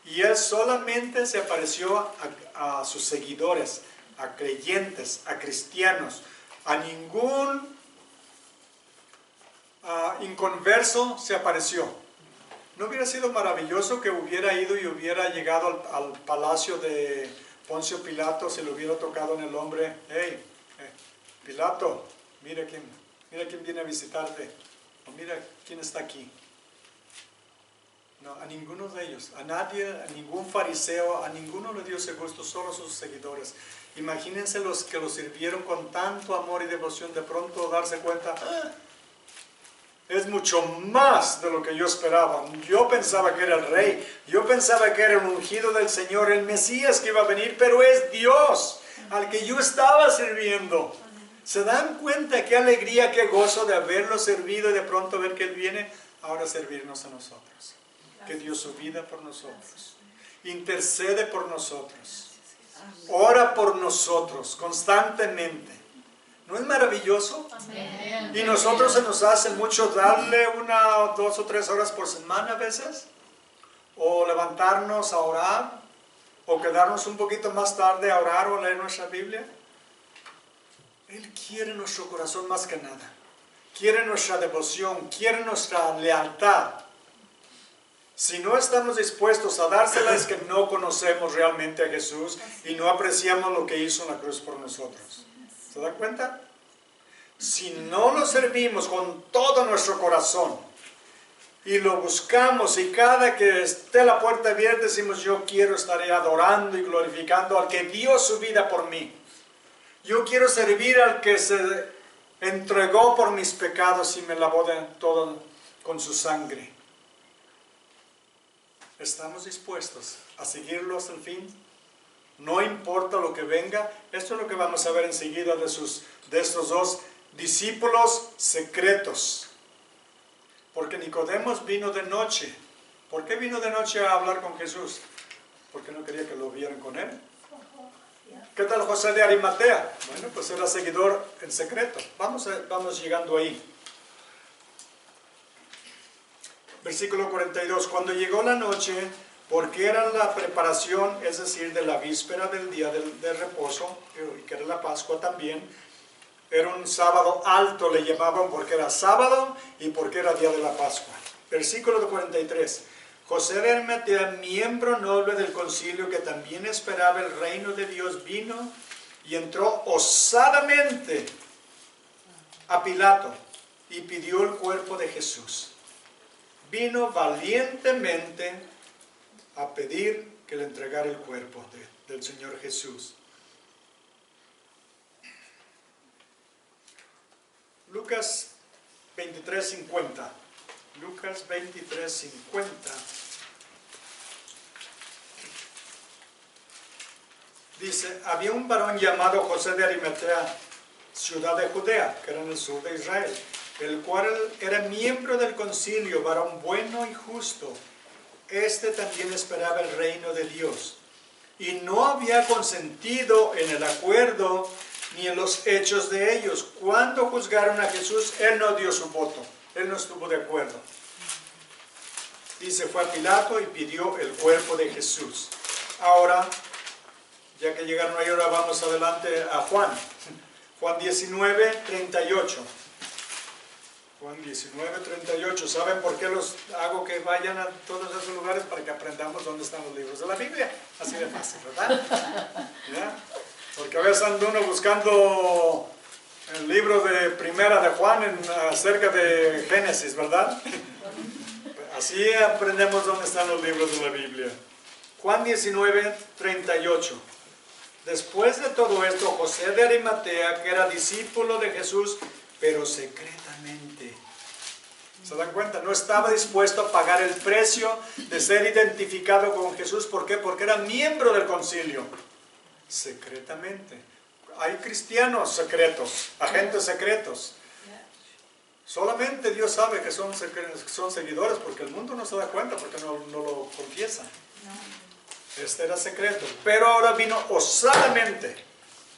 Y Él solamente se apareció a sus seguidores, a creyentes, a cristianos. A ningún inconverso se apareció. ¿No hubiera sido maravilloso que hubiera ido y hubiera llegado al palacio de Poncio Pilato, se le hubiera tocado en el hombre? Hey, Pilato, mira quién viene a visitarte, O mira quién está aquí. No, a ninguno de ellos, a nadie, a ningún fariseo, a ninguno le dio ese gusto, solo a sus seguidores. Imagínense los que lo sirvieron con tanto amor y devoción, de pronto darse cuenta, es mucho más de lo que yo esperaba. Yo pensaba que era el rey, yo pensaba que era el ungido del Señor, el Mesías que iba a venir, pero es Dios al que yo estaba sirviendo. ¿Se dan cuenta qué alegría, qué gozo de haberlo servido y de pronto ver que Él viene ahora a servirnos a nosotros? Que dio su vida por nosotros, intercede por nosotros, ora por nosotros constantemente. ¿No es maravilloso? Amén. Y nosotros se nos hace mucho darle 1, 2 o 3 horas por semana a veces, o levantarnos a orar, o quedarnos un poquito más tarde a orar o a leer nuestra Biblia. Él quiere nuestro corazón más que nada, quiere nuestra devoción, quiere nuestra lealtad. Si no estamos dispuestos a dársela es que no conocemos realmente a Jesús y no apreciamos lo que hizo en la cruz por nosotros. ¿Se da cuenta? Si no lo servimos con todo nuestro corazón y lo buscamos y cada que esté la puerta abierta decimos yo quiero estar adorando y glorificando al que dio su vida por mí. Yo quiero servir al que se entregó por mis pecados y me lavó de todo con su sangre. ¿Estamos dispuestos a seguirlo hasta el fin? No importa lo que venga. Esto es lo que vamos a ver enseguida de estos dos discípulos secretos. Porque Nicodemo vino de noche. ¿Por qué vino de noche a hablar con Jesús? Porque no quería que lo vieran con él. ¿Qué tal José de Arimatea? Bueno, pues era seguidor en secreto. Vamos llegando ahí. Versículo 42. Cuando llegó la noche, porque era la preparación, es decir, de la víspera del día de reposo, que era la Pascua también, era un sábado alto, le llamaban porque era sábado y porque era día de la Pascua. Versículo 43. José de Arimatea, miembro noble del concilio que también esperaba el reino de Dios, vino y entró osadamente a Pilato y pidió el cuerpo de Jesús. Vino valientemente a pedir que le entregara el cuerpo del Señor Jesús. Lucas 23:50. Lucas 23:50. Dice, había un varón llamado José de Arimatea, ciudad de Judea, que era en el sur de Israel, el cual era miembro del concilio, varón bueno y justo. Este también esperaba el reino de Dios, y no había consentido en el acuerdo ni en los hechos de ellos. Cuando juzgaron a Jesús, él no dio su voto, él no estuvo de acuerdo. Dice, fue a Pilato y pidió el cuerpo de Jesús. Ahora, ya que llegaron ahí, ahora vamos adelante a Juan. Juan 19:38. Juan 19:38. ¿Saben por qué los hago que vayan a todos esos lugares? Para que aprendamos dónde están los libros de la Biblia. Así de fácil, ¿verdad? ¿Ya? Porque a veces anda uno buscando el libro de Primera de Juan acerca de Génesis, ¿verdad? Así aprendemos dónde están los libros de la Biblia. Juan 19:38. Después de todo esto, José de Arimatea, que era discípulo de Jesús, pero secretamente. ¿Se dan cuenta? No estaba dispuesto a pagar el precio de ser identificado con Jesús. ¿Por qué? Porque era miembro del concilio. Secretamente. Hay cristianos secretos, agentes secretos. Solamente Dios sabe que son seguidores, porque el mundo no se da cuenta, porque no lo confiesa. Este era secreto. Pero ahora vino osadamente,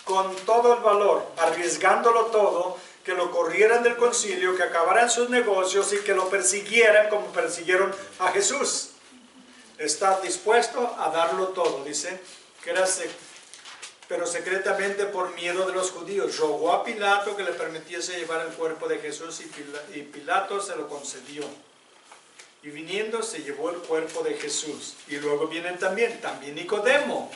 con todo el valor, arriesgándolo todo, que lo corrieran del concilio, que acabaran sus negocios y que lo persiguieran como persiguieron a Jesús. Está dispuesto a darlo todo, dice, que era pero secretamente por miedo de los judíos. Rogó a Pilato que le permitiese llevar el cuerpo de Jesús y Pilato se lo concedió. Y viniendo se llevó el cuerpo de Jesús. Y luego vienen también Nicodemo,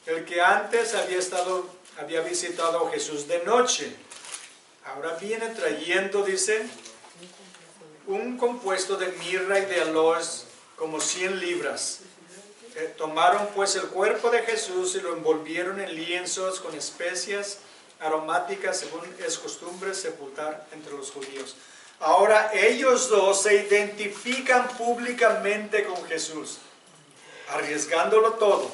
el que antes había visitado a Jesús de noche. Ahora viene trayendo, dice, un compuesto de mirra y de aloes, como 100 libras. Tomaron pues el cuerpo de Jesús y lo envolvieron en lienzos con especias aromáticas, según es costumbre sepultar entre los judíos. Ahora ellos dos se identifican públicamente con Jesús, arriesgándolo todo.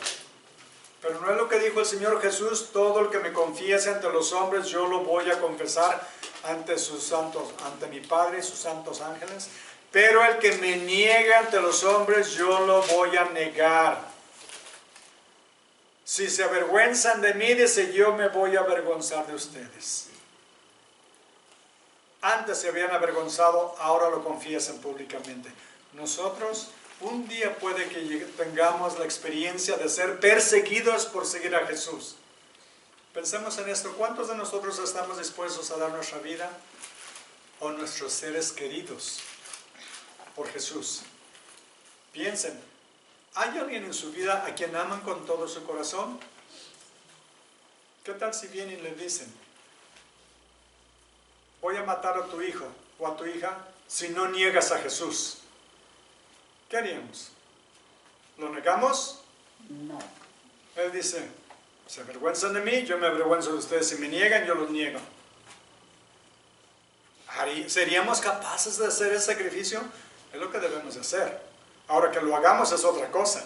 Pero no es lo que dijo el Señor Jesús: todo el que me confiese ante los hombres, yo lo voy a confesar ante sus santos, ante mi Padre y sus santos ángeles. Pero el que me niega ante los hombres, yo lo voy a negar. Si se avergüenzan de mí, dice, yo me voy a avergonzar de ustedes. Antes se habían avergonzado, ahora lo confiesan públicamente. Nosotros, un día puede que tengamos la experiencia de ser perseguidos por seguir a Jesús. Pensemos en esto: ¿cuántos de nosotros estamos dispuestos a dar nuestra vida o nuestros seres queridos por Jesús? Piensen, ¿hay alguien en su vida a quien aman con todo su corazón? ¿Qué tal si vienen y le dicen: voy a matar a tu hijo o a tu hija si no niegas a Jesús? ¿Qué haríamos? ¿Lo negamos? No. Él dice: se avergüenzan de mí, yo me avergüenzo de ustedes. Si me niegan, yo los niego. ¿Seríamos capaces de hacer ese sacrificio? Es lo que debemos hacer. Ahora, que lo hagamos es otra cosa,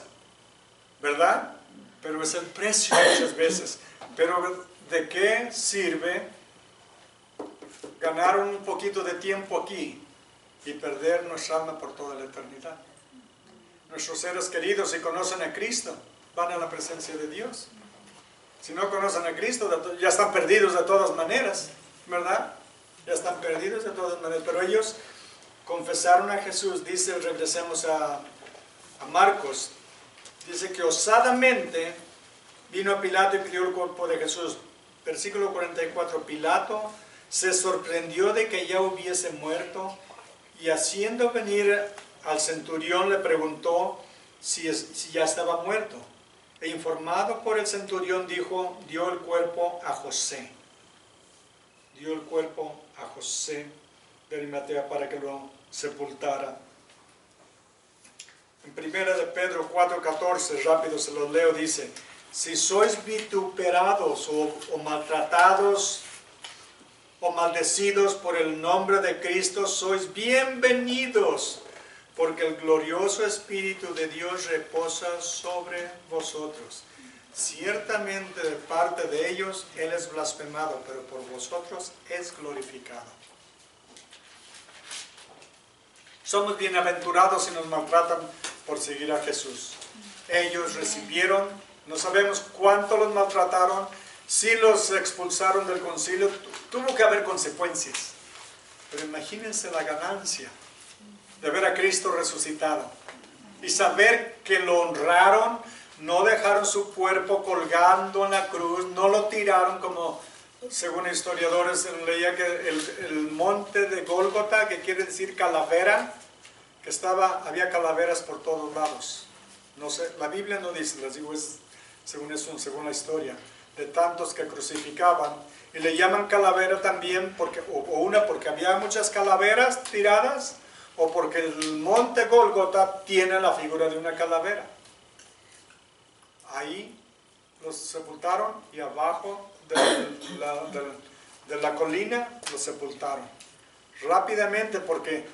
¿verdad? Pero es el precio muchas veces. Pero ¿de qué sirve ganar un poquito de tiempo aquí y perder nuestra alma por toda la eternidad? Nuestros seres queridos, si conocen a Cristo, van a la presencia de Dios. Si no conocen a Cristo, ya están perdidos de todas maneras, ¿verdad? Ya están perdidos de todas maneras. Pero ellos confesaron a Jesús. Dice, regresemos a Marcos, dice que osadamente vino a Pilato y pidió el cuerpo de Jesús. Versículo 44, Pilato se sorprendió de que ya hubiese muerto, y haciendo venir al centurión le preguntó si ya estaba muerto. E informado por el centurión, dio el cuerpo a José. Dio el cuerpo a José de Arimatea para que lo sepultara. En 1 de Pedro 4:14, rápido se los leo, dice: si sois vituperados o maltratados o maldecidos por el nombre de Cristo, sois bienvenidos, porque el glorioso Espíritu de Dios reposa sobre vosotros. Ciertamente de parte de ellos Él es blasfemado, pero por vosotros es glorificado. Somos bienaventurados si nos maltratan por seguir a Jesús. Ellos recibieron, no sabemos cuánto los maltrataron, si los expulsaron del concilio, tuvo que haber consecuencias. Pero imagínense la ganancia de ver a Cristo resucitado y saber que lo honraron, no dejaron su cuerpo colgando en la cruz, no lo tiraron como, según historiadores, leía que el monte de Gólgota, que quiere decir calavera, que había calaveras por todos lados. No sé, la Biblia no dice, les digo, es según la historia, de tantos que crucificaban. Y le llaman calavera también porque había muchas calaveras tiradas, o porque el monte Gólgota tiene la figura de una calavera. Ahí los sepultaron, y abajo de la colina los sepultaron. Rápidamente, porque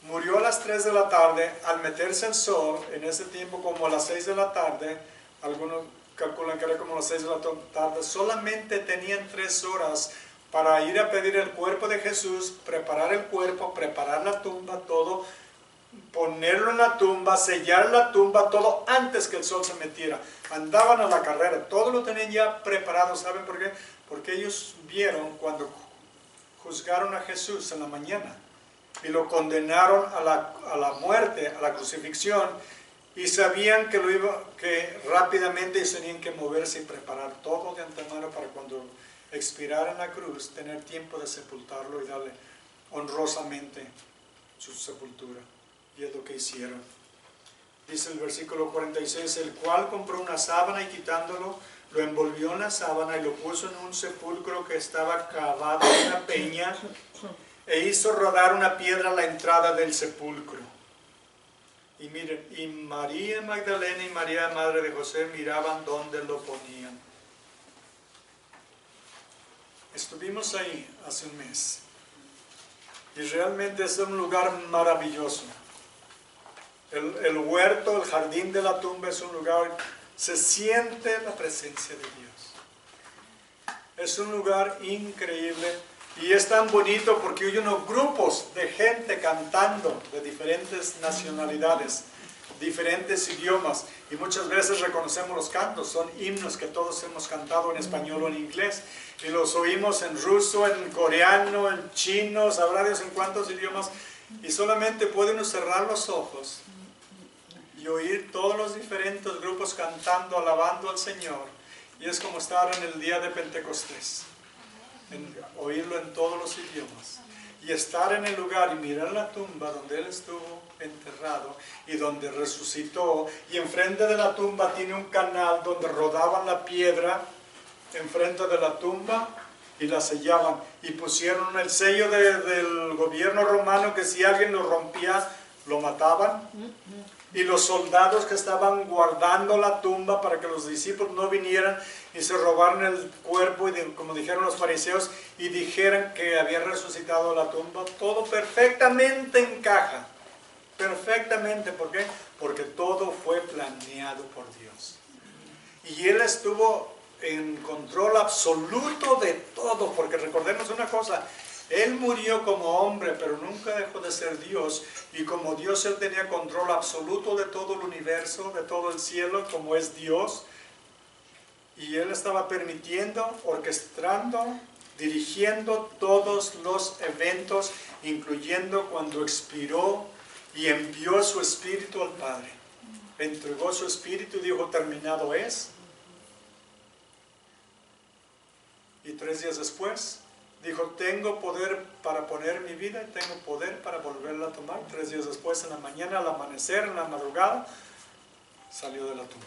murió a las 3 de la tarde, al meterse el sol, en ese tiempo como a las 6 de la tarde, algunos calculan que era como a las 6 de la tarde, solamente tenían 3 horas para ir a pedir el cuerpo de Jesús, preparar el cuerpo, preparar la tumba, todo, ponerlo en la tumba, sellar la tumba, todo antes que el sol se metiera. Andaban a la carrera, todo lo tenían ya preparado. ¿Saben por qué? Porque ellos vieron cuando juzgaron a Jesús en la mañana y lo condenaron a la muerte, a la crucifixión, y sabían que rápidamente tenían que moverse y preparar todo de antemano para cuando expirara en la cruz, tener tiempo de sepultarlo y darle honrosamente su sepultura. Y es lo que hicieron. Dice el versículo 46, el cual compró una sábana y quitándolo, lo envolvió en la sábana y lo puso en un sepulcro que estaba cavado en una peña, e hizo rodar una piedra a la entrada del sepulcro. Y miren, y María Magdalena y María, madre de José, miraban dónde lo ponían. Estuvimos ahí hace un mes. Y realmente es un lugar maravilloso. El huerto, el jardín de la tumba es un lugar, se siente la presencia de Dios. Es un lugar increíble y es tan bonito porque hay unos grupos de gente cantando de diferentes nacionalidades, diferentes idiomas, y muchas veces reconocemos los cantos, son himnos que todos hemos cantado en español o en inglés, y los oímos en ruso, en coreano, en chino, sabrá Dios en cuántos idiomas, y solamente puede uno cerrar los ojos y oír todos los diferentes grupos cantando, alabando al Señor, y es como estar en el día de Pentecostés, oírlo en todos los idiomas, y estar en el lugar y mirar la tumba donde Él estuvo enterrado y donde resucitó, y enfrente de la tumba tiene un canal donde rodaban la piedra enfrente de la tumba y la sellaban, y pusieron el sello del gobierno romano que si alguien lo rompía lo mataban, y los soldados que estaban guardando la tumba para que los discípulos no vinieran y se robaron el cuerpo, y como dijeron los fariseos, y dijeran que había resucitado la tumba, todo perfectamente encaja, perfectamente. ¿Por qué? Porque todo fue planeado por Dios, y Él estuvo en control absoluto de todo, porque recordemos una cosa, Él murió como hombre, pero nunca dejó de ser Dios, y como Dios Él tenía control absoluto de todo el universo, de todo el cielo, como es Dios, y Él estaba permitiendo, orquestando, dirigiendo todos los eventos, incluyendo cuando expiró y envió su espíritu al Padre. Entregó su espíritu y dijo, terminado es. Y 3 días después dijo, tengo poder para poner mi vida y tengo poder para volverla a tomar. 3 días después, en la mañana, al amanecer, en la madrugada, salió de la tumba.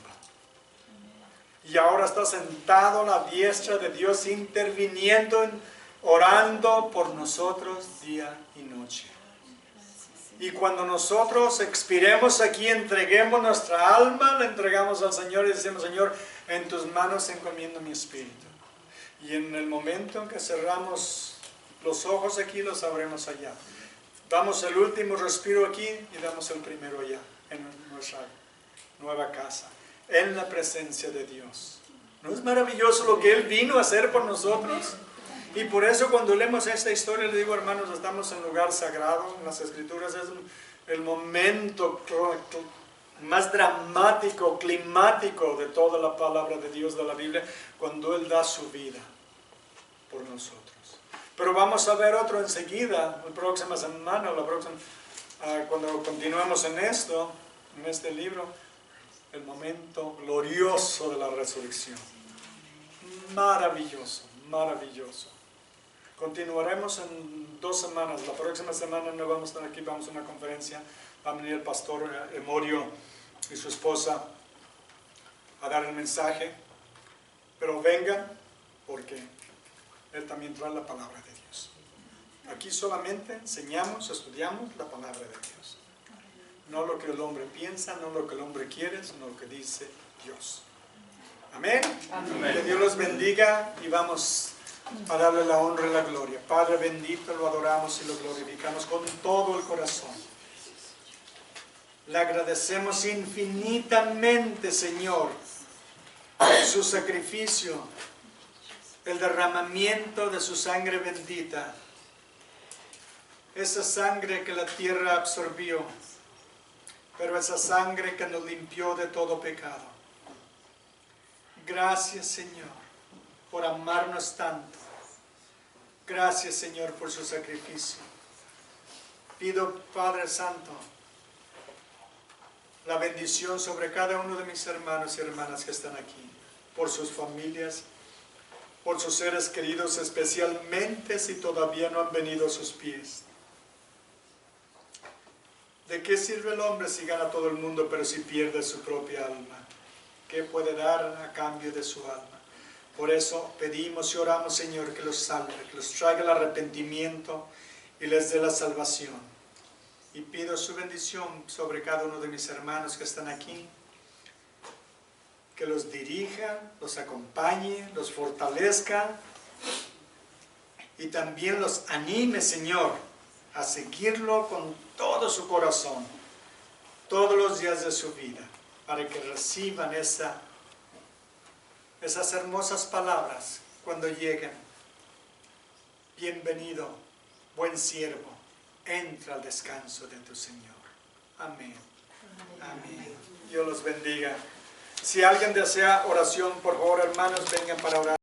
Y ahora está sentado a la diestra de Dios, interviniendo, orando por nosotros día y noche. Y cuando nosotros expiremos aquí, entreguemos nuestra alma, la entregamos al Señor y decimos, Señor, en tus manos encomiendo mi espíritu. Y en el momento en que cerramos los ojos aquí, los abremos allá. Damos el último respiro aquí y damos el primero allá, en nuestra nueva casa, en la presencia de Dios. ¿No es maravilloso lo que Él vino a hacer por nosotros? Y por eso cuando leemos esta historia, le digo, hermanos, estamos en un lugar sagrado. En las Escrituras es el momento más dramático, climático de toda la palabra de Dios de la Biblia, cuando Él da su vida por nosotros. Pero vamos a ver otro enseguida, la próxima semana, cuando continuemos en esto, en este libro, el momento glorioso de la resurrección. Maravilloso, maravilloso. Continuaremos en 2 semanas. La próxima semana no vamos a estar aquí, vamos a una conferencia. Va a venir el pastor Emorio y su esposa a dar el mensaje. Pero vengan, porque Él también trae la palabra de Dios. Aquí solamente enseñamos, estudiamos la palabra de Dios. No lo que el hombre piensa, no lo que el hombre quiere, sino lo que dice Dios. Amén. Amén. Que Dios los bendiga y vamos a darle la honra y la gloria. Padre bendito, lo adoramos y lo glorificamos con todo el corazón. Le agradecemos infinitamente, Señor, su sacrificio, el derramamiento de su sangre bendita, esa sangre que la tierra absorbió, pero esa sangre que nos limpió de todo pecado. Gracias, Señor, por amarnos tanto. Gracias, Señor, por su sacrificio. Pido, Padre Santo, la bendición sobre cada uno de mis hermanos y hermanas que están aquí, por sus familias, por sus seres queridos, especialmente si todavía no han venido a sus pies. ¿De qué sirve el hombre si gana todo el mundo, pero si pierde su propia alma? ¿Qué puede dar a cambio de su alma? Por eso pedimos y oramos, Señor, que los salve, que los traiga el arrepentimiento y les dé la salvación. Y pido su bendición sobre cada uno de mis hermanos que están aquí, que los dirija, los acompañe, los fortalezca y también los anime, Señor, a seguirlo con todo su corazón, todos los días de su vida, para que reciban esas hermosas palabras cuando lleguen. Bienvenido, buen siervo, entra al descanso de tu Señor. Amén. Amén. Dios los bendiga. Si alguien desea oración, por favor, hermanos, vengan para orar.